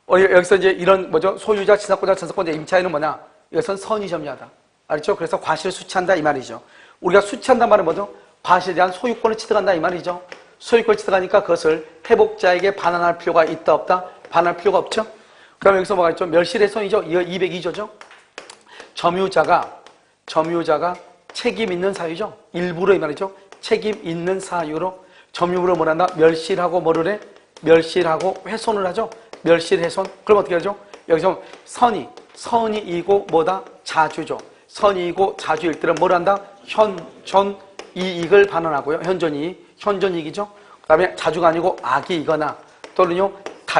Speaker 1: 여기서 이제 이런 소유자, 지상권자, 전세권자, 임차인은 뭐냐? 이것은 선이 점유하다. 알겠죠? 그래서 과실을 수취한다 이 말이죠. 우리가 수취한다는 말은 뭐죠? 과실에 대한 소유권을 취득한다 이 말이죠. 소유권을 취득하니까 그것을 회복자에게 반환할 필요가 있다 없다? 반환할 필요가 없죠? 그럼 여기서 뭐가 있죠? 멸실훼손이죠. 202조죠. 점유자가 책임 있는 사유죠. 일부러 이 말이죠. 책임 있는 사유로 점유물을 뭐란다? 멸실하고 뭐를 해? 멸실하고 훼손을 하죠. 멸실훼손. 그럼 어떻게 하죠? 여기서 선이이고 뭐다? 자주죠. 선이이고 자주일 때는 뭘 한다? 현존 이익을 반환하고요. 현존이익이죠. 그 다음에 자주가 아니고 악이거나 또는요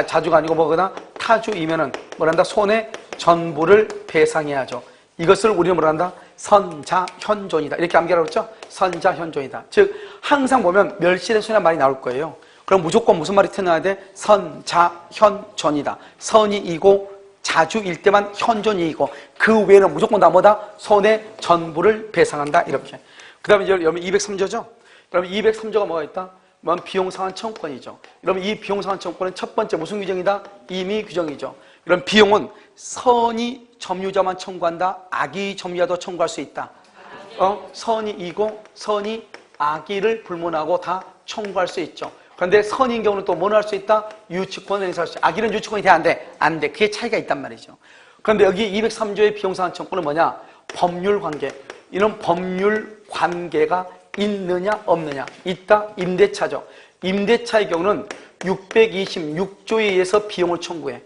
Speaker 1: 자주가 아니고 뭐거나 타주이면은 뭐란다? 손해 전부를 배상해야 하죠. 이것을 우리는 뭐란다? 선자현존이다. 이렇게 암기하라고 했죠? 선자현존이다. 즉 항상 보면 멸실훼손이라는 말이 나올 거예요. 그럼 무조건 무슨 말이 튀어나와야 돼? 선, 자, 현, 전이다. 선이 이고 자주일 때만 현존이고 그 외에는 무조건 다 뭐다? 손의 전부를 배상한다. 이렇게. 그 다음에 여러분 203조죠? 여러분 203조가 뭐가 있다? 비용상환 청구권이죠. 여러분 이 비용상환 청구권은 첫 번째 무슨 규정이다? 임의 규정이죠. 이런 비용은 선이 점유자만 청구한다. 악의 점유자도 청구할 수 있다. 선이 이고 선이 악의를 불문하고 다 청구할 수 있죠. 그런데 선인 경우는 또 뭘 할 수 있다? 유치권을 행사할 수 있다. 악의는 유치권이 돼? 안 돼? 안 돼. 그게 차이가 있단 말이죠. 그런데 여기 203조의 비용상환 청구는 뭐냐? 법률 관계. 이런 법률 관계가 있느냐 없느냐? 있다? 임대차죠. 임대차의 경우는 626조에 의해서 비용을 청구해.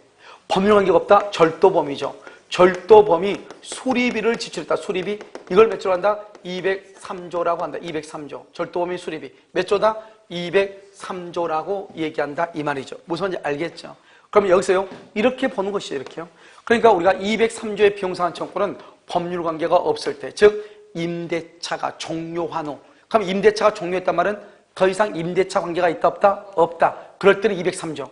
Speaker 1: 법률 관계가 없다? 절도범이죠. 절도범이 수리비를 지출했다. 수리비. 이걸 몇 조로 한다? 203조라고 한다. 203조. 절도범이 수리비. 몇 조다? 203조라고 얘기한다. 이 말이죠. 무슨 말인지 알겠죠? 그럼 여기서요. 이렇게 보는 것이죠. 이렇게요. 그러니까 우리가 203조의 비용상환 청구는 법률 관계가 없을 때, 즉 임대차가 종료한 후. 그럼 임대차가 종료했단 말은 더 이상 임대차 관계가 있다 없다? 없다. 그럴 때는 203조.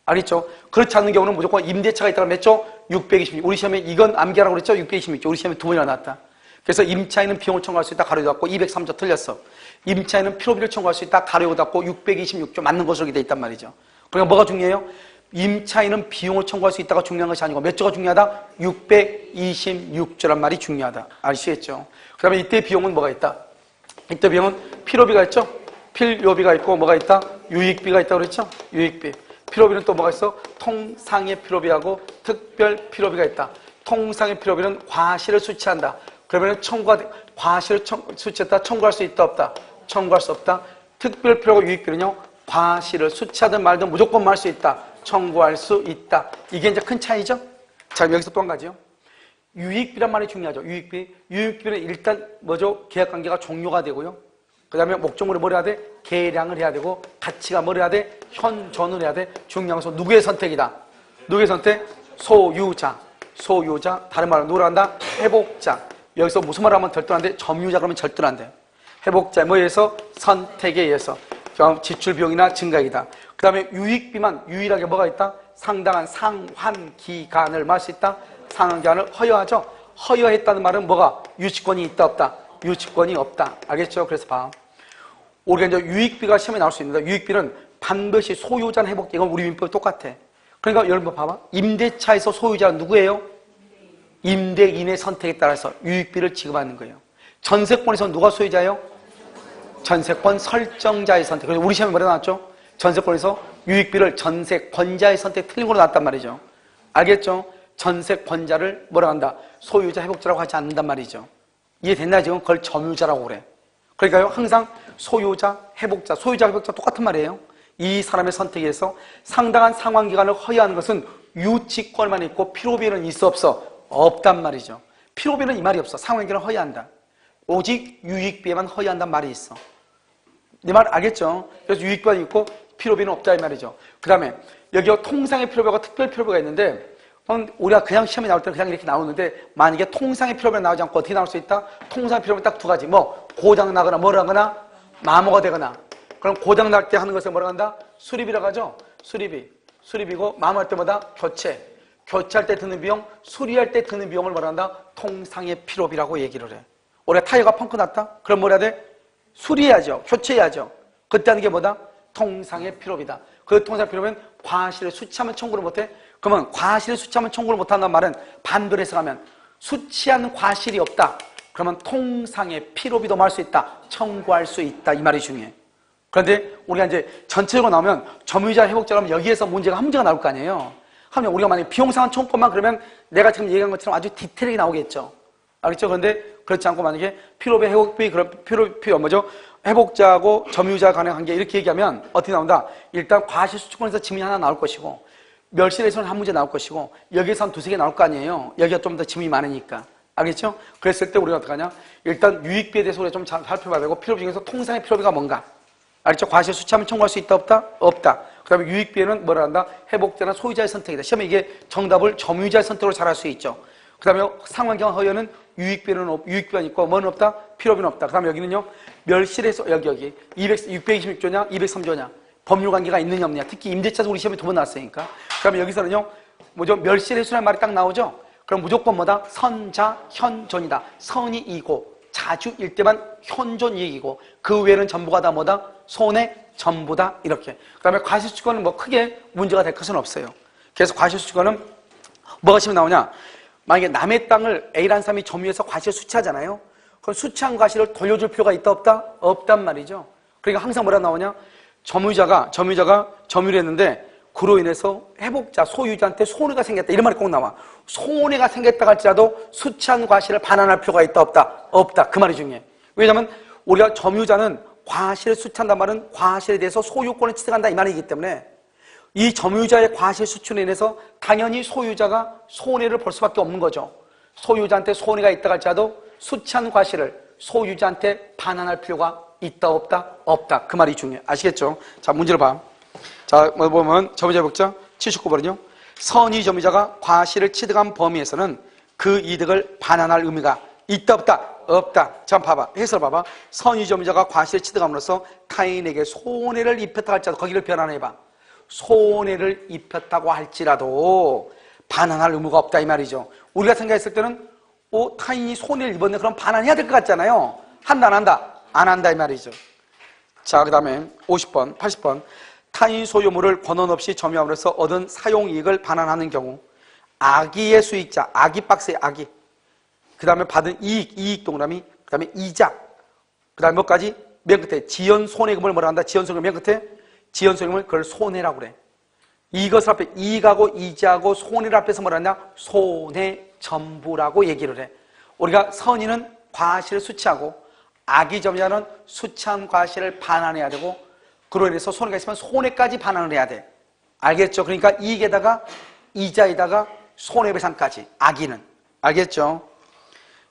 Speaker 1: 알겠죠? 그렇지 않은 경우는 무조건 임대차가 있다가 몇 조? 626. 우리 시험에 이건 암기하라고 그랬죠? 626조. 우리 시험에 두 번이나 나왔다. 그래서 임차인은 비용을 청구할 수 있다. 가로 닫고 203조 틀렸어. 임차인은 필요비를 청구할 수 있다. 가로 닫고 626조 맞는 것으로 이렇게 돼 있단 말이죠. 그러니까 뭐가 중요해요? 임차인은 비용을 청구할 수 있다가 중요한 것이 아니고 몇 조가 중요하다? 626조란 말이 중요하다. 아시겠죠? 그 다음에 이때 비용은 뭐가 있다? 이때 비용은 필요비가 있죠? 필요비가 있고 뭐가 있다? 유익비가 있다고 그랬죠? 유익비. 필요비는 또 뭐가 있어? 통상의 필요비하고 특별 필요비가 있다. 통상의 필요비는 과실을 수취한다. 그러면 과실을 수취했다. 청구할 수 있다 없다? 청구할 수 없다. 특별 필요하고 유익비는요. 과실을 수취하든 말든 무조건 할 수 있다. 청구할 수 있다. 이게 이제 큰 차이죠? 자, 여기서 또 한 가지요. 유익비란 말이 중요하죠. 유익비. 유익비는 일단 뭐죠? 계약관계가 종료가 되고요. 그 다음에 목적물을 뭘 해야 돼? 계량을 해야 되고 가치가 뭘 해야 돼? 현존을 해야 돼. 중요한 것은 누구의 선택이다? 누구의 선택? 소유자. 소유자. 다른 말로 누구를 한다? 회복자. 여기서 무슨 말을 하면 절대 안 돼? 점유자 그러면 절대 안 돼. 회복자. 뭐에 의해서? 선택에 의해서. 지출 비용이나 증가이다. 그 다음에 유익비만 유일하게 뭐가 있다? 상당한 상환 기간을 말 수 있다. 상환 기간을 허여하죠. 허여했다는 말은 뭐가? 유치권이 있다 없다? 유치권이 없다. 알겠죠? 그래서 봐. 우리가 이제 유익비가 시험에 나올 수 있는데 유익비는 반드시 소유자는 회복자. 이건 우리 민법이 똑같아. 그러니까 여러분 봐봐. 임대차에서 소유자는 누구예요? 임대인의 선택에 따라서 유익비를 지급하는 거예요. 전세권에서 누가 소유자예요? 전세권 설정자의 선택. 그래서 우리 시험에 뭐라 나왔죠? 전세권에서 유익비를 전세권자의 선택 틀린 걸로 나왔단 말이죠. 알겠죠? 전세권자를 뭐라 한다? 소유자, 회복자라고 하지 않는단 말이죠. 이해됐나 지금? 그걸 점유자라고 그래. 그러니까요, 항상 소유자, 회복자, 소유자, 회복자 똑같은 말이에요. 이 사람의 선택에 의해서 상당한 상환기간을 허여하는 것은 유치권만 있고 필요비는 있어 없어? 없단 말이죠. 필요비는 이 말이 없어. 상환기간을 허여한다. 오직 유익비에만 허여한단 말이 있어. 네 말 알겠죠? 그래서 유익비가 있고 필요비는 없다 이 말이죠. 그 다음에 여기 통상의 필요비와 특별 필요비가 있는데 우리가 그냥 시험에 나올 때는 그냥 이렇게 나오는데 만약에 통상의 필요비가 나오지 않고 어떻게 나올 수 있다? 통상의 필요비 딱 두 가지. 뭐 고장 나거나 뭘 하거나 마모가 되거나. 그럼 고장 날 때 하는 것을 뭐라 한다? 수리비라고 하죠. 수리비. 수리비고 마모할 때마다 교체. 교체할 때 드는 비용, 수리할 때 드는 비용을 뭐라 한다? 통상의 필요비라고 얘기를 해. 우리가 타이어가 펑크 났다? 그럼 뭐라 해야 돼? 수리해야죠. 교체해야죠. 그때 하는 게 뭐다? 통상의 필요비다. 그 통상의 필요비는 과실을 수치하면 청구를 못해? 그러면 과실을 수치하면 청구를 못한다는 말은 반대로 해석하면 수치한 과실이 없다. 그러면 통상의 필요비도 말 수 있다. 청구할 수 있다. 이 말이 중요해. 그런데 우리가 이제 전체적으로 나오면 점유자, 회복자라면 여기에서 문제가 나올 거 아니에요. 하면 우리가 만약에 비용상환 청구권만 그러면 내가 지금 얘기한 것처럼 아주 디테일하게 나오겠죠. 알겠죠? 그런데 그렇지 않고 만약에 필요비, 회복비, 뭐죠? 회복자하고 점유자 간의 관계 이렇게 얘기하면 어떻게 나온다? 일단 과실수치권에서 지문이 하나 나올 것이고 멸실에서는 한 문제 나올 것이고 여기에서 한 두세 개 나올 거 아니에요. 여기가 좀 더 지문이 많으니까. 알겠죠? 그랬을 때 우리가 어떻게 하냐? 일단 유익비에 대해서 우리가 좀 잘 살펴봐야 되고 필요비 중에서 통상의 필요비가 뭔가? 알겠죠? 과실 수치하면 청구할 수 있다 없다? 없다. 그 다음에 유익비에는 뭐라 한다? 회복자나 소유자의 선택이다. 시험에 이게 정답을 점유자의 선택으로 잘 할 수 있죠. 그 다음에 상환경 허여는 유익비가 있고 뭐는 없다? 필요비는 없다. 그 다음에 여기는요 멸실에서 여기 626조냐 203조냐 법률 관계가 있느냐 없느냐. 특히 임대차도 우리 시험에 2번 나왔으니까. 그러면 여기서는요, 뭐죠? 멸실해수라는 말이 딱 나오죠? 그럼 무조건 뭐다? 선자, 현존이다. 선이 이고, 자주일 때만 현존이 이기고, 그 외에는 전부가 다 뭐다? 손해, 전부다. 이렇게. 그 다음에 과실수권은 뭐 크게 문제가 될 것은 없어요. 그래서 과실수권은 뭐가 시험 나오냐? 만약에 남의 땅을 A라는 사람이 점유해서 과실 수취하잖아요. 그럼 수취한 과실을 돌려줄 필요가 있다 없다? 없단 말이죠. 그러니까 항상 뭐라 나오냐? 점유자가 점유를 했는데 그로 인해서 회복자, 소유자한테 손해가 생겼다. 이런 말이 꼭 나와. 손해가 생겼다 할지라도 수취한 과실을 반환할 필요가 있다 없다? 없다. 그 말이 중요해. 왜냐하면 우리가 점유자는 과실을 수취한다는 말은 과실에 대해서 소유권을 취득한다 이 말이기 때문에 이 점유자의 과실 수취로 인해서 당연히 소유자가 손해를 볼 수밖에 없는 거죠. 소유자한테 손해가 있다 할지라도 수취한 과실을 소유자한테 반환할 필요가 있다 없다? 없다. 그 말이 중요해. 아시겠죠? 자, 문제를 봐. 자, 뭐 보면 점유자 복자 79번은요. 선의 점유자가 과실을 취득한 범위에서는 그 이득을 반환할 의미가 있다 없다? 없다. 자, 봐봐. 해설 봐봐. 선의 점유자가 과실을 취득함으로써 타인에게 손해를 입혔다 할지라도 거기를 변환해봐. 손해를 입혔다고 할지라도 반환할 의무가 없다 이 말이죠. 우리가 생각했을 때는 타인이 손해를 입었네. 그럼 반환해야 될 것 같잖아요. 한다 안 한다? 안 한다 이 말이죠. 자, 그 다음에 50번, 80번. 타인 소유물을 권한 없이 점유함으로써 얻은 사용이익을 반환하는 경우 악의의 수익자, 악의 박스의 악의, 그 다음에 받은 이익 동그라미, 그 다음에 이자, 그 다음에 뭐까지? 맨 끝에 지연손해금을 뭐라 한다? 지연손해금 맨 끝에 지연손해금을 그걸 손해라고 그래. 이것을 앞에 이익하고 이자하고 손해를 앞에서 뭐라 하냐? 손해전부라고 얘기를 해. 우리가 선의는 과실을 수취하고 악의 점유자는 수취한 과실을 반환해야 되고 그로 인해서 손해가 있으면 손해까지 반환을 해야 돼. 알겠죠? 그러니까 이익에다가 이자에다가 손해배상까지 악의는. 알겠죠?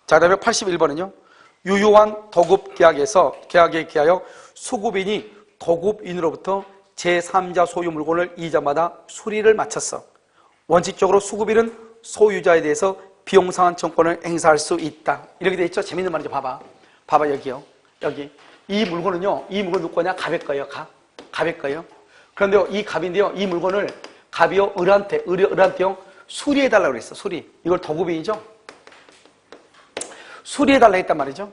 Speaker 1: 자, 그 다음에 81번은요. 유효한 도급계약에서 계약에 기하여 수급인이 도급인으로부터 제3자 소유 물건을 이자마다 수리를 마쳤어. 원칙적으로 수급인은 소유자에 대해서 비용상환청권을 행사할 수 있다. 이렇게 돼 있죠? 재밌는 말이죠. 봐봐. 봐봐, 여기요. 여기. 이 물건은요, 이 물건 누구 거냐? 갑의 거예요. 갑의 거예요. 그런데요, 이 갑인데요, 이 물건을 갑이요, 을한테요, 수리해달라고 그랬어. 수리. 이걸 도급인이죠? 수리해달라 했단 말이죠.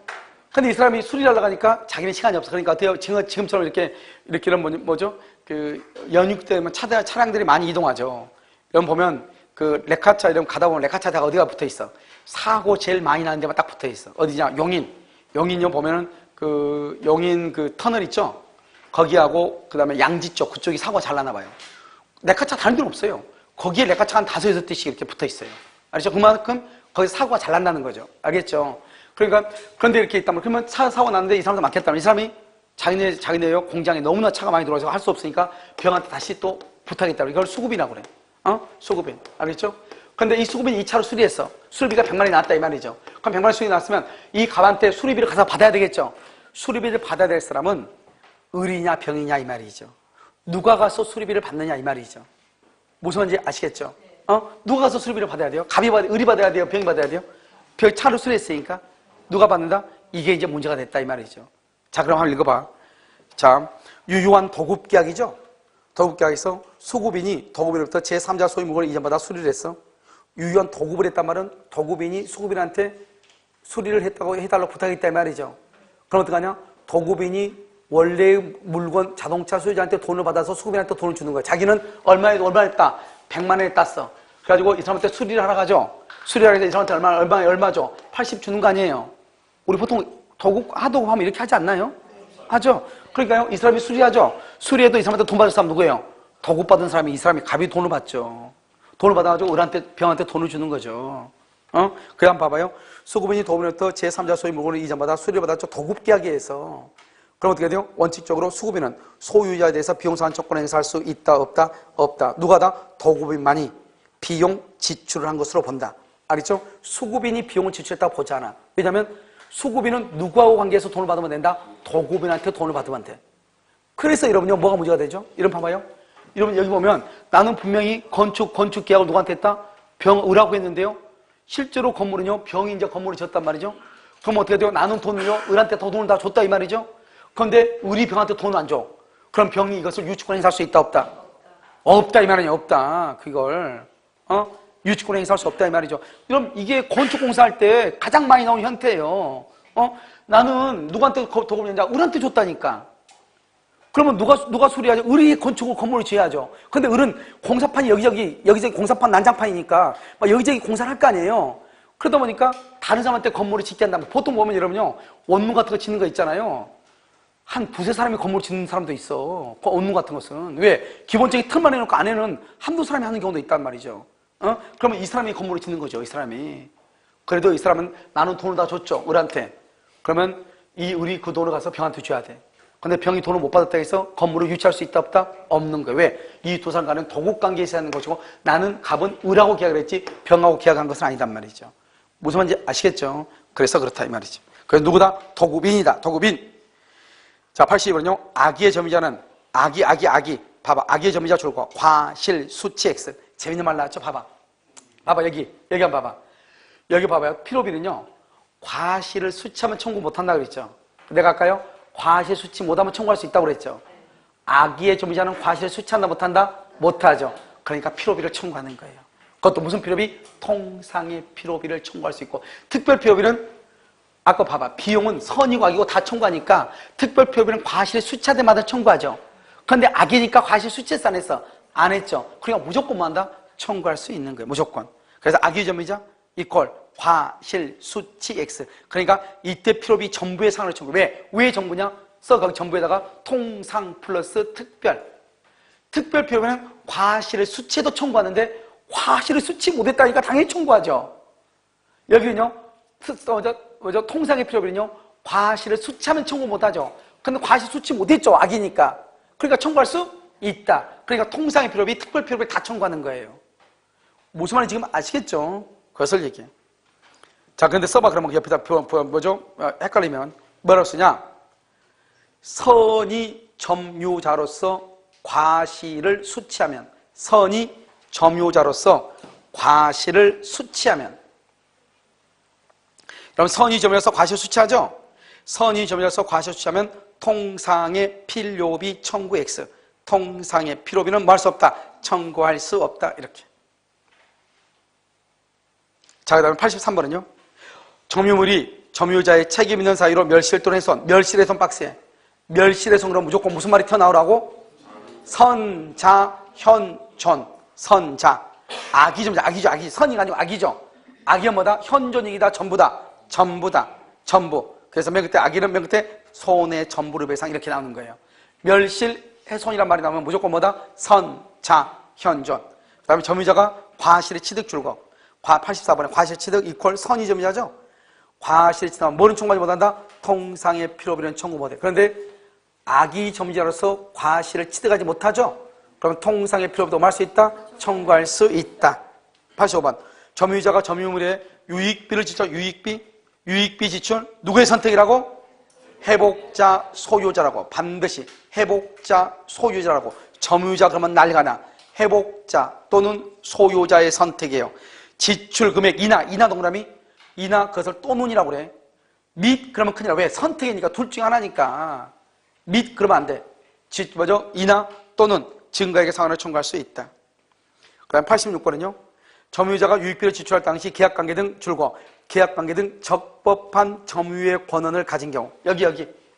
Speaker 1: 근데 이 사람이 수리하려고 하니까 자기는 시간이 없어. 그러니까 어때요? 지금처럼 이렇게 이런 뭐죠? 그 연휴 때면 차량들이 많이 이동하죠. 여러분 보면 그 레카차 이런 가다 보면 레카차가 어디가 붙어 있어? 사고 제일 많이 나는 데만 딱 붙어 있어. 어디냐? 용인요 보면은 그 용인 그 터널 있죠? 거기하고 그 다음에 양지 쪽 그쪽이 사고가 잘 나나 봐요. 레카차 다른 데는 없어요. 거기에 레카차가 한 5, 6대씩 이렇게 붙어 있어요. 알죠? 그만큼 거기서 사고가 잘 난다는 거죠. 알겠죠? 그러니까 그런데 이렇게 있다면 그러면 사고 났는데 이 사람도 많겠다면 이 사람이 자기네 공장에 너무나 차가 많이 들어와서 할 수 없으니까 병한테 다시 또 부탁했다고. 이걸 수급이라고 그래. 수급인. 알겠죠? 근데 이 수급인이 이 차로 수리했어. 수리비가 100만원이 나왔다 이 말이죠. 그럼 100만원 수리비 나왔으면 이 갑한테 수리비를 가서 받아야 되겠죠. 수리비를 받아야 될 사람은 을이냐 병이냐 이 말이죠. 누가 가서 수리비를 받느냐 이 말이죠. 무슨 말인지 아시겠죠? 누가 가서 수리비를 받아야 돼요? 을이 받아야 돼요? 병이 받아야 돼요? 차로 수리했으니까 누가 받는다? 이게 이제 문제가 됐다 이 말이죠. 자, 그럼 한번 읽어봐. 자, 유효한 도급계약이죠. 도급계약에서 수급인이 도급인으로부터 제3자 소유물건을 이전받아 수리를 했어. 유효한 도급을 했단 말은 도급인이 수급인한테 수리를 했다고 해달라고 부탁했다 이 말이죠. 그럼 어떡하냐? 도급인이 원래의 물건 자동차 소유자한테 돈을 받아서 수급인한테 돈을 주는 거야. 자기는 얼마 했다? 100만원에 땄어. 그래가지고 이 사람한테 수리를 하러 가죠. 수리를 하러 가서 이 사람한테 얼마죠? 80 주는 거 아니에요. 우리 보통 하도급 하면 이렇게 하지 않나요? 하죠. 그러니까요, 이 사람이 수리하죠. 수리해도 이 사람한테 돈 받을 사람 누구예요? 도급 받은 사람이 이 사람이 갑이 돈을 받죠. 돈을 받아가지고 병한테 돈을 주는 거죠. 그래 한번 봐봐요. 수급인이 도급인으로부터 제3자 소유 물건을 이전받아 수리를 받았죠. 도급계약에 의해서. 그럼 어떻게 돼요? 원칙적으로 수급인은 소유자에 대해서 비용상환청권을 행사할 수 있다 없다? 없다. 누가 다? 도급인만이 비용 지출을 한 것으로 본다. 알겠죠? 수급인이 비용을 지출했다고 보지 않아. 왜냐하면 수급인은 누구하고 관계해서 돈을 받으면 된다? 도급인한테 돈을 받으면 돼. 그래서 여러분요, 뭐가 문제가 되죠? 이런 봐봐요. 여러분 여기 보면 나는 분명히 건축 계약을 누구한테 했다? 을하고 했는데요. 실제로 건물은요, 병이 이제 건물을 졌단 말이죠. 그럼 어떻게 돼요? 나는 돈을요, 을한테 더 돈을 다 줬다 이 말이죠. 그런데 을이 병한테 돈을 안 줘. 그럼 병이 이것을 유치권 행사할 수 있다 없다? 없다 이 말이냐. 없다. 그걸 유치권 행사할 수 없다 이 말이죠. 그럼 이게 건축공사할 때 가장 많이 나오는 현태예요. 나는 누구한테 도급을 줬냐? 을한테 줬다니까. 그러면 누가 수리하죠? 을이 건물을 지어야죠. 근데 을은 공사판이 여기저기 공사판 난장판이니까 막 여기저기 공사를 할 거 아니에요. 그러다 보니까 다른 사람한테 건물을 짓게 한다면 보통 보면 여러분요, 원룸 같은 거 짓는 거 있잖아요. 한 두세 사람이 건물을 짓는 사람도 있어. 그 원룸 같은 것은. 왜? 기본적인 틀만 해놓고 안에는 한두 사람이 하는 경우도 있단 말이죠. 그러면 이 사람이 건물을 짓는 거죠. 이 사람이. 그래도 이 사람은 나는 돈을 다 줬죠. 을한테. 그러면 이 을이 그 돈을 가서 병한테 줘야 돼. 근데 병이 돈을 못 받았다 해서 건물을 유치할 수 있다 없다? 없는 거예요. 왜? 이 두 사람 간은 도급관계에 있어야 하는 것이고 나는 갑은 을하고 계약을 했지 병하고 계약한 것은 아니단 말이죠. 무슨 말인지 아시겠죠? 그래서 그렇다 이 말이죠. 그래서 누구다? 도급인이다. 도급인. 자, 82번은요. 악의의 점유자는 악이. 봐봐. 악의의 점유자 줄거 과실 수치 X. 재밌는 말 나왔죠? 봐봐. 여기 한번 봐봐. 여기 봐봐요. 필요비는요. 과실을 수치하면 청구 못한다 그랬죠. 내가 아까요. 과실 수치 못하면 청구할 수 있다고 그랬죠. 악의의 점유자는 과실을 수치한다 못한다? 못하죠. 그러니까 필요비를 청구하는 거예요. 그것도 무슨 필요비? 통상의 필요비를 청구할 수 있고 특별 필요비는 아까 봐봐. 비용은 선이고 악이고 다 청구하니까 특별 필요비는 과실을 수치할 때마다 청구하죠. 그런데 악이니까 과실 수치했어 안 했어? 안 했죠. 그러니까 무조건 뭐 한다? 청구할 수 있는 거예요. 무조건. 그래서 악의의 점유자 이퀄 과실 수치 X. 그러니까 이때 필요비 전부의 상한을 청구. 왜 전부냐? 거기 전부에다가 통상 플러스 특별. 특별 필요비는 과실을 수치해도 청구하는데 과실을 수치 못했다니까 당연히 청구하죠. 여기는요. 통상의 필요비는요. 과실을 수치하면 청구 못하죠. 근데 과실 수치 못했죠. 악이니까. 그러니까 청구할 수 있다. 그러니까 통상의 필요비, 특별 필요비 다 청구하는 거예요. 무슨 말인지 지금 아시겠죠? 그것을 얘기해. 자, 근데 써봐. 그러면 옆에다 뭐죠? 헷갈리면 뭐라고 쓰냐? 선이 점유자로서 과실을 수치하면, 선이 점유자로서 과실을 수치하면. 그럼 선이 점유자로서 과실 수치하죠? 선이 점유자로서 과실 수치하면 통상의 필요비 청구 X. 통상의 필요비는 뭐 할 수 없다? 청구할 수 없다. 이렇게. 자, 그 다음에 83번은요. 점유물이 점유자의 책임 있는 사유로 멸실 또는 훼손. 멸실훼손 박스에. 멸실훼손 그럼 무조건 무슨 말이 튀어나오라고? 선자, 현존. 선자. 악이죠. 악이죠. 선이가 아니고 악이죠. 악이 뭐다? 현존이기다. 전부다. 전부. 그래서 맨 끝에 악이는 맨 끝에 손해 전부를 배상 이렇게 나오는 거예요. 멸실훼손이란 말이 나오면 무조건 뭐다? 선자, 현존. 그 다음에 점유자가 과실의 취득 줄거. 84번에 과실 취득 이퀄 선이 점유자죠. 과실 취득하면 뭐는 청구하지 못한다? 통상의 필요비는 청구 못해. 그런데 악의 점유자로서 과실을 취득하지 못하죠. 그러면 통상의 필요비도 뭐 할 수 있다? 청구할 수 있다. 85번 점유자가 점유물에 유익비를 지출. 유익비 지출 누구의 선택이라고? 회복자 소유자라고. 반드시 회복자 소유자라고. 점유자 그러면 난리가 나. 회복자 또는 소유자의 선택이에요. 지출 금액 인하 동그라미 인하 그것을 또는이라고 그래. 및 그러면 큰일 나. 왜? 선택이니까 둘 중 하나니까. 및 그러면 안 돼. 인하 또는 증가액의 상한을 청구할 수 있다. 그 다음 86번은요. 점유자가 유익비를 지출할 당시 계약관계 등 줄거 계약관계 등 적법한 점유의 권한을 가진 경우. 여기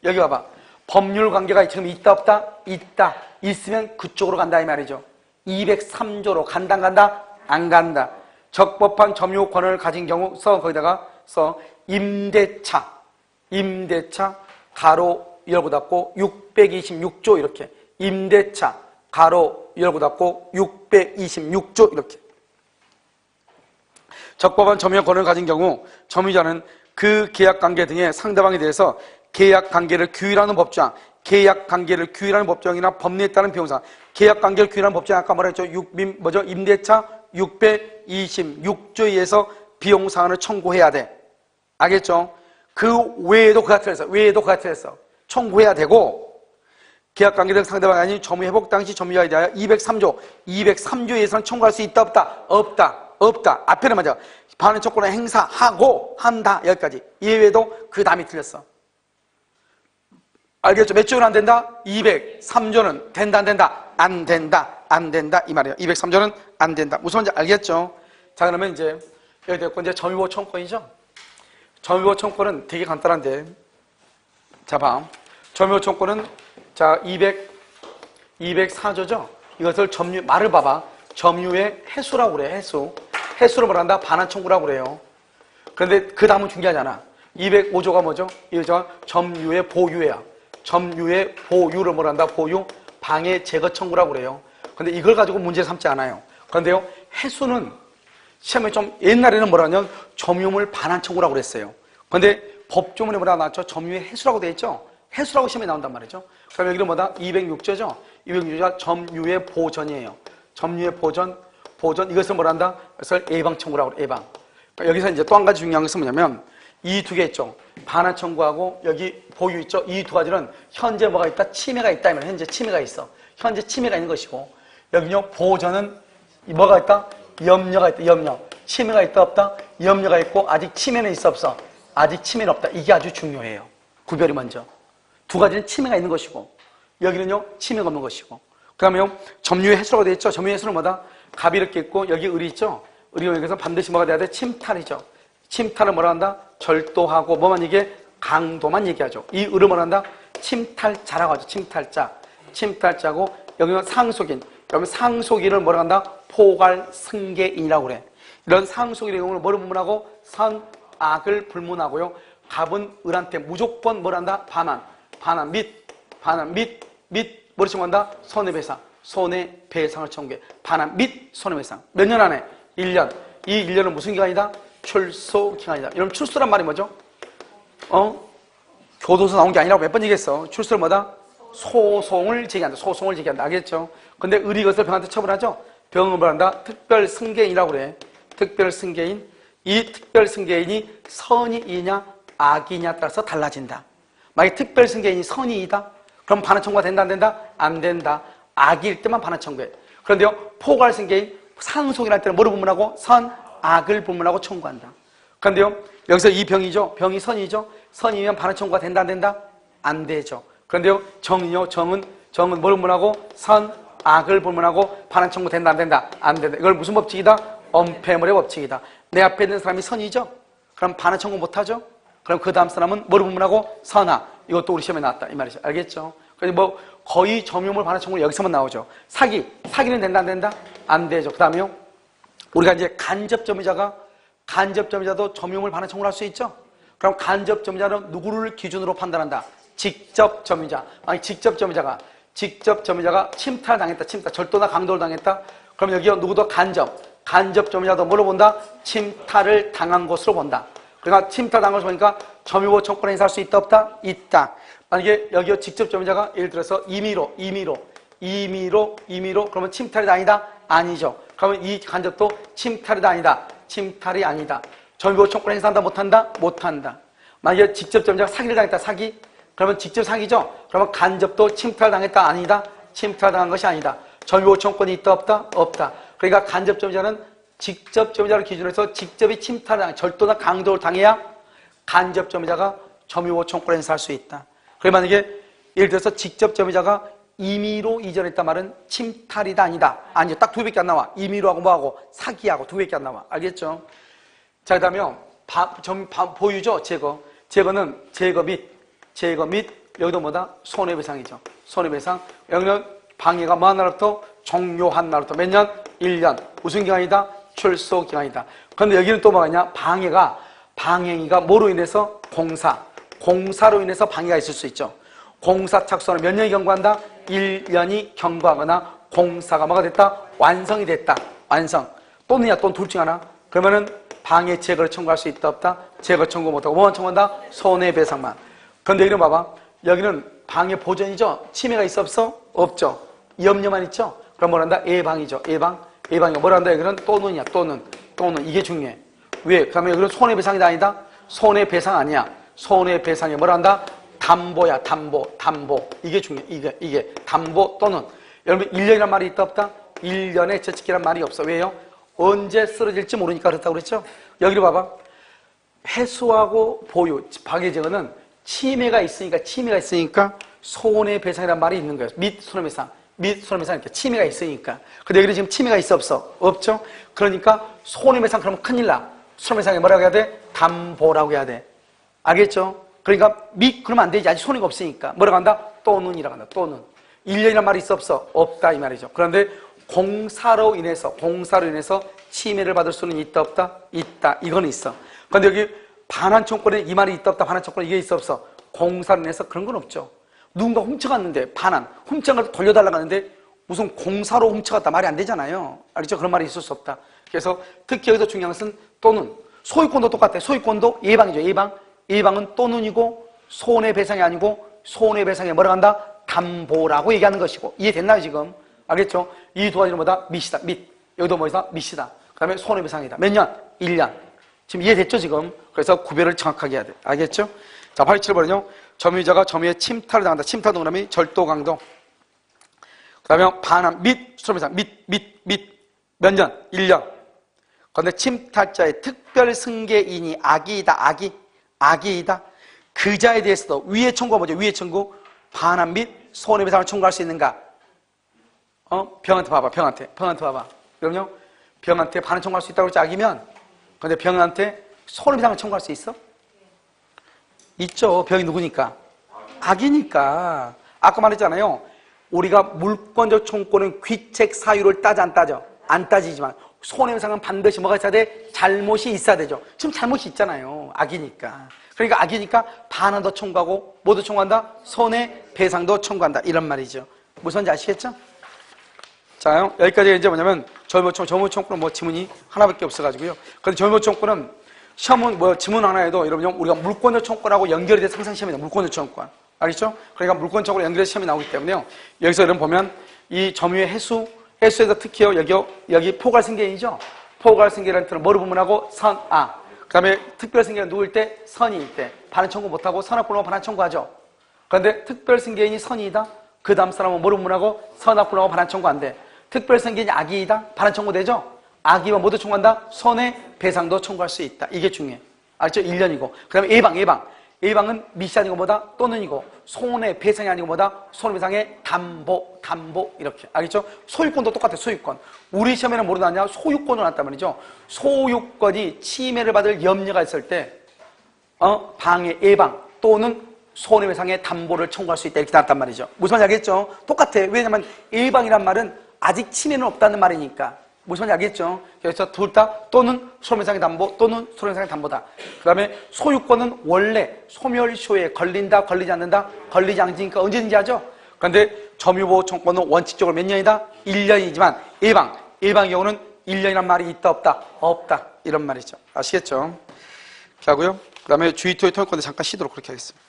Speaker 1: 봐봐. 법률관계가 지금 있다 없다? 있다. 있으면 그쪽으로 간다 이 말이죠. 203조로 간다 안 간다? 안 간다. 적법한 점유 권한을 가진 경우 거기다가 임대차 가로 열고 닫고 626조 이렇게. 임대차 가로 열고 닫고 626조 이렇게. 적법한 점유 권한을 가진 경우 점유자는 그 계약관계 등의 상대방에 대해서 계약관계를 규율하는 법조항, 계약관계를 규율하는 법조항이나 법리에 따른 비용상, 계약관계를 규율하는 법조항 아까 뭐라 했죠? 임대차 626조에 의해서 비용상한을 청구해야 돼. 알겠죠? 그 외에도 그가 틀렸어. 청구해야 되고, 계약관계 등 상대방이 아닌 점유 회복 당시 점유자에 대하여 203조에 의해서는 청구할 수 있다 없다. 앞에는 맞아. 반환 조건을 행사하고 한다. 여기까지. 예외도 그 다음이 틀렸어. 알겠죠? 몇 조는 안 된다? 203조는 된다, 안 된다? 안 된다, 안 된다. 이 말이에요. 203조는 안 된다. 무슨 말인지 알겠죠? 자, 그러면 이제, 여기 됐고, 이제 점유보 청권이죠? 점유보 청권은 되게 간단한데, 자, 봐. 점유보 청권은, 자, 204조죠? 이것을 말을 봐봐. 점유의 해수라고 그래, 해수. 해수를 뭐란다? 반환 청구라고 그래요. 그런데 그 다음은 중요하잖아. 205조가 뭐죠? 이거 점유의 보유야. 점유의 보유를 뭐란다? 보유, 방해 제거 청구라고 그래요. 근데 이걸 가지고 문제 삼지 않아요. 그런데요, 해수는 시험에 좀 옛날에는 뭐라냐면 점유물 반환 청구라고 그랬어요. 그런데 법조문에 뭐라 나왔죠? 점유의 해수라고 돼 있죠? 해수라고 시험에 나온단 말이죠. 그럼 여기는 뭐다? 206조죠? 206조가 점유의 보전이에요. 점유의 보전 이것을 뭐란다? 그것을 예방 청구라고 그래요. 예방. 그러니까 여기서 이제 또 한 가지 중요한 것은 뭐냐면 이 두 개 있죠. 반환 청구하고 여기 보유 있죠. 이 두 가지는 현재 뭐가 있다? 침해가 있다. 이면 현재 침해가 있어. 현재 침해가 있는 것이고 여기요 보전은 뭐가 있다? 염려가 있다. 염려. 침해가 있다 없다? 염려가 있고 아직 침해는 있어 없어? 아직 침해는 없다. 이게 아주 중요해요. 구별이 먼저. 두 가지는 침해가 있는 것이고 여기는요 침해가 없는 것이고 그다음에요 점유의 해수라고 되어 있죠. 점유의 해수는 뭐다? 갑이 이렇게 있고 여기 을이 있죠. 을이 여기서 반드시 뭐가 돼야 돼? 침탈이죠. 침탈을 뭐라 한다? 절도하고 뭐만 얘기해? 강도만 얘기하죠. 이 을을 뭐라 한다? 침탈자라고 하죠. 침탈자. 침탈자고 여기는 상속인. 그러면 상속인을 뭐라 한다? 포괄승계인이라고 그래. 이런 상속인의 경우는 뭐를 불문하고? 선, 악을 불문하고요. 갑은 을한테 무조건 뭐라 한다? 반환 및 뭐를 청구한다? 손해배상. 손해배상을 청구해. 반환 및 손해배상. 몇 년 안에? 1년. 이 1년은 무슨 기간이다? 출소 기간이다. 여러분 출소란 말이 뭐죠? 교도소 나온 게 아니라고 몇 번 얘기했어. 출소를 뭐다? 소송을 제기한다. 소송을 제기한다. 알겠죠? 근데 을이 이것을 병한테 처벌하죠? 병은 뭘 한다? 특별승계인이라고 그래. 특별승계인. 이 특별승계인이 선이이냐 악이냐에 따라서 달라진다. 만약에 특별승계인이 선이이다? 그럼 반환 청구가 된다 안 된다? 안 된다. 악일 때만 반환 청구해. 그런데요 포괄승계인 상속이랄 때는 뭐를 불문하고? 선, 악을 불문하고 청구한다. 그런데요 여기서 이 병이죠. 병이 선이죠. 선이면 반환 청구가 된다 안 된다? 안 되죠. 그런데요 정이요. 정은 뭘 불문하고? 선, 악을 불문하고 반환 청구 된다 안 된다? 안 된다. 이걸 무슨 법칙이다? 엄폐물의 법칙이다. 내 앞에 있는 사람이 선이죠. 그럼 반환 청구 못하죠. 그럼 그 다음 사람은 뭐를 불문하고? 선악. 이것도 우리 시험에 나왔다 이 말이죠. 알겠죠? 그래서 뭐 거의 점유물 반환 청구는 여기서만 나오죠. 사기는 된다 안 된다? 안 되죠. 그 다음에요 우리가 이제 간접점유자도 점유물 반환 청구를 할 수 있죠. 그럼 간접점유자는 누구를 기준으로 판단한다? 직접점유자. 아니 직접점유자가 침탈당했다. 절도나 강도를 당했다. 그럼 여기 누구도 간접점유자도 뭐로 본다? 침탈을 당한 것으로 본다. 그러니까 침탈당한 것을 보니까 점유보 청구를 행사할 수 있다 없다? 있다. 만약에 여기 직접점유자가 예를 들어서 임의로 그러면 침탈이 아니다? 아니죠. 그러면 이 간접도 침탈이 아니다. 침탈이 아니다. 점유보 청구를 행사한다 못한다? 못한다. 만약에 직접점유자가 사기를 당했다. 사기? 그러면 직접 사기죠. 그러면 간접도 침탈당했다? 아니다? 침탈당한 것이 아니다. 점유보 청구권이 있다 없다? 없다. 그러니까 간접점유자는 직접점유자를 기준으로 해서 직접이 침탈을 당해 절도나 강도를 당해야 간접점유자가 점유보 청구를 행사할 수 있다. 그래 만약에 예를 들어서 직접점유자가 임의로 이전했단 말은 침탈이다 아니다? 아니요. 딱 두 개밖에 안 나와. 임의로하고 뭐하고 사기하고 두 개밖에 안 나와. 알겠죠? 자, 그 다음에 보유죠. 제거는 제거 및 여기도 뭐다? 손해배상이죠. 손해배상. 여기는 방해가 뭐 한 날부터? 종료한 날부터 몇 년? 1년. 무슨 기간이다? 출소 기간이다. 그런데 여기는 또 뭐가 있냐? 방행위가 뭐로 인해서? 공사로 인해서 방해가 있을 수 있죠. 공사 착수는 몇 년이 경과한다? 1년이 경과하거나 공사가 뭐가 됐다? 완성이 됐다. 완성. 또는야 또는 둘 중 하나. 그러면은 방해 제거를 청구할 수 있다 없다? 제거 청구 못하고 뭐만 청구한다? 손해배상만. 그런데 여기는 봐봐. 여기는 방해 보전이죠. 침해가 있어 없어? 없죠. 염려만 있죠. 그럼 뭐란다? 예방이죠. 예방이 뭐란다? 여기는 또는이야. 또는 이게 중요해. 왜? 그 다음에 여기는 손해배상이 아니다? 손해배상 아니야. 손해배상이 뭐란다? 담보야. 담보. 이게 중요해. 이게 담보 또는 여러분 1년이란 말이 있다 없다? 1년의 저치기란 말이 없어. 왜요? 언제 쓰러질지 모르니까 그렇다고 그랬죠. 여기를 봐봐. 해수하고 보유, 방해제거는 침해가 있으니까 손해배상이라는 말이 있는 거예요. 및 손해배상, 및 손해배상 이렇게 침해가 있으니까. 근데 여기 지금 침해가 있어 없어? 없죠? 그러니까 손해배상 그러면 큰일 나. 손해배상에 뭐라고 해야 돼? 담보라고 해야 돼. 알겠죠? 그러니까 및 그러면 안 되지. 아직 손해가 없으니까. 뭐라고 한다? 또는이라고 한다. 또는. 1년이라는 말이 있어 없어? 없다 이 말이죠. 그런데 공사로 인해서 침해를 받을 수는 있다 없다? 있다. 이건 있어. 그런데 여기 반환청구권에 이 말이 있다 없다? 반환청구권에 이게 있어 없어? 공사로 인해서 그런 건 없죠. 누군가 훔쳐갔는데 반환, 훔쳐간 걸 돌려달라고 하는데 무슨 공사로 훔쳐갔다 말이 안 되잖아요. 알겠죠? 그런 말이 있을 수 없다. 그래서 특히 여기서 중요한 것은 또는. 소유권도 똑같아요. 소유권도 예방이죠. 예방. 예방은 또는이고 손해배상이 아니고 손해배상에 뭐라고 한다? 담보라고 얘기하는 것이고. 이해됐나요 지금? 알겠죠? 이 두 가지는 뭐다? 밋이다. 밋. 여기도 뭐이다? 밋이다. 그 다음에 손해배상이다. 몇 년? 1년. 지금 이해됐죠 지금? 그래서 구별을 정확하게 해야 돼. 알겠죠? 자, 87번은요. 점유자가 점유의 침탈을 당한다. 침탈 동그라미 절도 강도. 그 다음에 반환 및 손해배상 및 몇 년? 1년. 그런데 침탈자의 특별 승계인이 악이다. 악이다. 그 자에 대해서도 위해 청구가 뭐죠? 위해 청구. 반환 및 손해배상을 청구할 수 있는가? 병한테 봐봐. 병한테 봐봐. 그럼요. 병한테 반환 청구할 수 있다고 그랬지 악이면. 그런데 병한테 손해배상을 청구할 수 있어? 있죠. 병이 누구니까? 악이니까. 아까 말했잖아요. 우리가 물권적 청구권은 귀책 사유를 따져 안 따져? 안 따지지만 손해배상은 반드시 뭐가 있어야 돼? 잘못이 있어야 되죠. 지금 잘못이 있잖아요. 악이니까. 그러니까 악이니까 반환도 청구하고 뭐도 청구한다? 손해배상도 청구한다. 이런 말이죠. 무슨 말인지 아시겠죠? 자, 여기까지 이제 뭐냐면 점유청구는 뭐 지문이 하나밖에 없어가지고요. 그런데 점유청구는 시험은 뭐 지문 하나에도 여러분 우리가 물권적 청구권하고 연결이 돼서 항상 시험이 나요. 물권적 청구권. 알겠죠? 그러니까 물권적 청구로 연결해서 시험이 나오기 때문에요. 여기서 여러분 보면 이 점유의 해수에서 특히요. 여기 포괄승계인이죠? 포괄승계라는 뜻은 뭐를 부문하고? 그 다음에 특별승계는 누구일 때? 선의일 때. 반환 청구 못하고 선악불능하고 반환 청구하죠. 그런데 특별승계인이 선의이다? 그 다음 사람은 뭐를 부문하고? 선악불능하고 반환 청구 안 돼. 특별승계인이 악이이다? 반환 청구되죠? 악이면 모두 청구한다? 손해배상도 청구할 수 있다. 이게 중요해. 알죠? 1년이고. 그 다음에 예방. 예방은 밋이 아니고 뭐다? 또는이고. 손해배상이 아니고 뭐다? 손해배상의 담보 이렇게. 알겠죠? 소유권도 똑같아. 소유권. 우리 시험에는 뭐로 나왔냐? 소유권으로 나왔단 말이죠. 소유권이 침해를 받을 염려가 있을 때 방해, 예방 또는 손해배상의 담보를 청구할 수 있다. 이렇게 나왔단 말이죠. 무슨 말인지 알겠죠? 똑같아. 왜냐면 예방이란 말은 아직 침해는 없다는 말이니까. 무슨 말인지 알겠죠? 그래서 둘 다 또는 손해배상의 담보 또는 손해배상의 담보다. 그 다음에 소유권은 원래 소멸시효에 걸린다 걸리지 않는다? 걸리지 않으니까 언제든지 하죠? 그런데 점유보호 청구권은 원칙적으로 몇 년이다? 1년이지만 예방의 경우는 1년이란 말이 있다 없다? 없다. 이런 말이죠. 아시겠죠? 이렇게 하고요. 그 다음에 주의토의 토익권에 잠깐 쉬도록 그렇게 하겠습니다.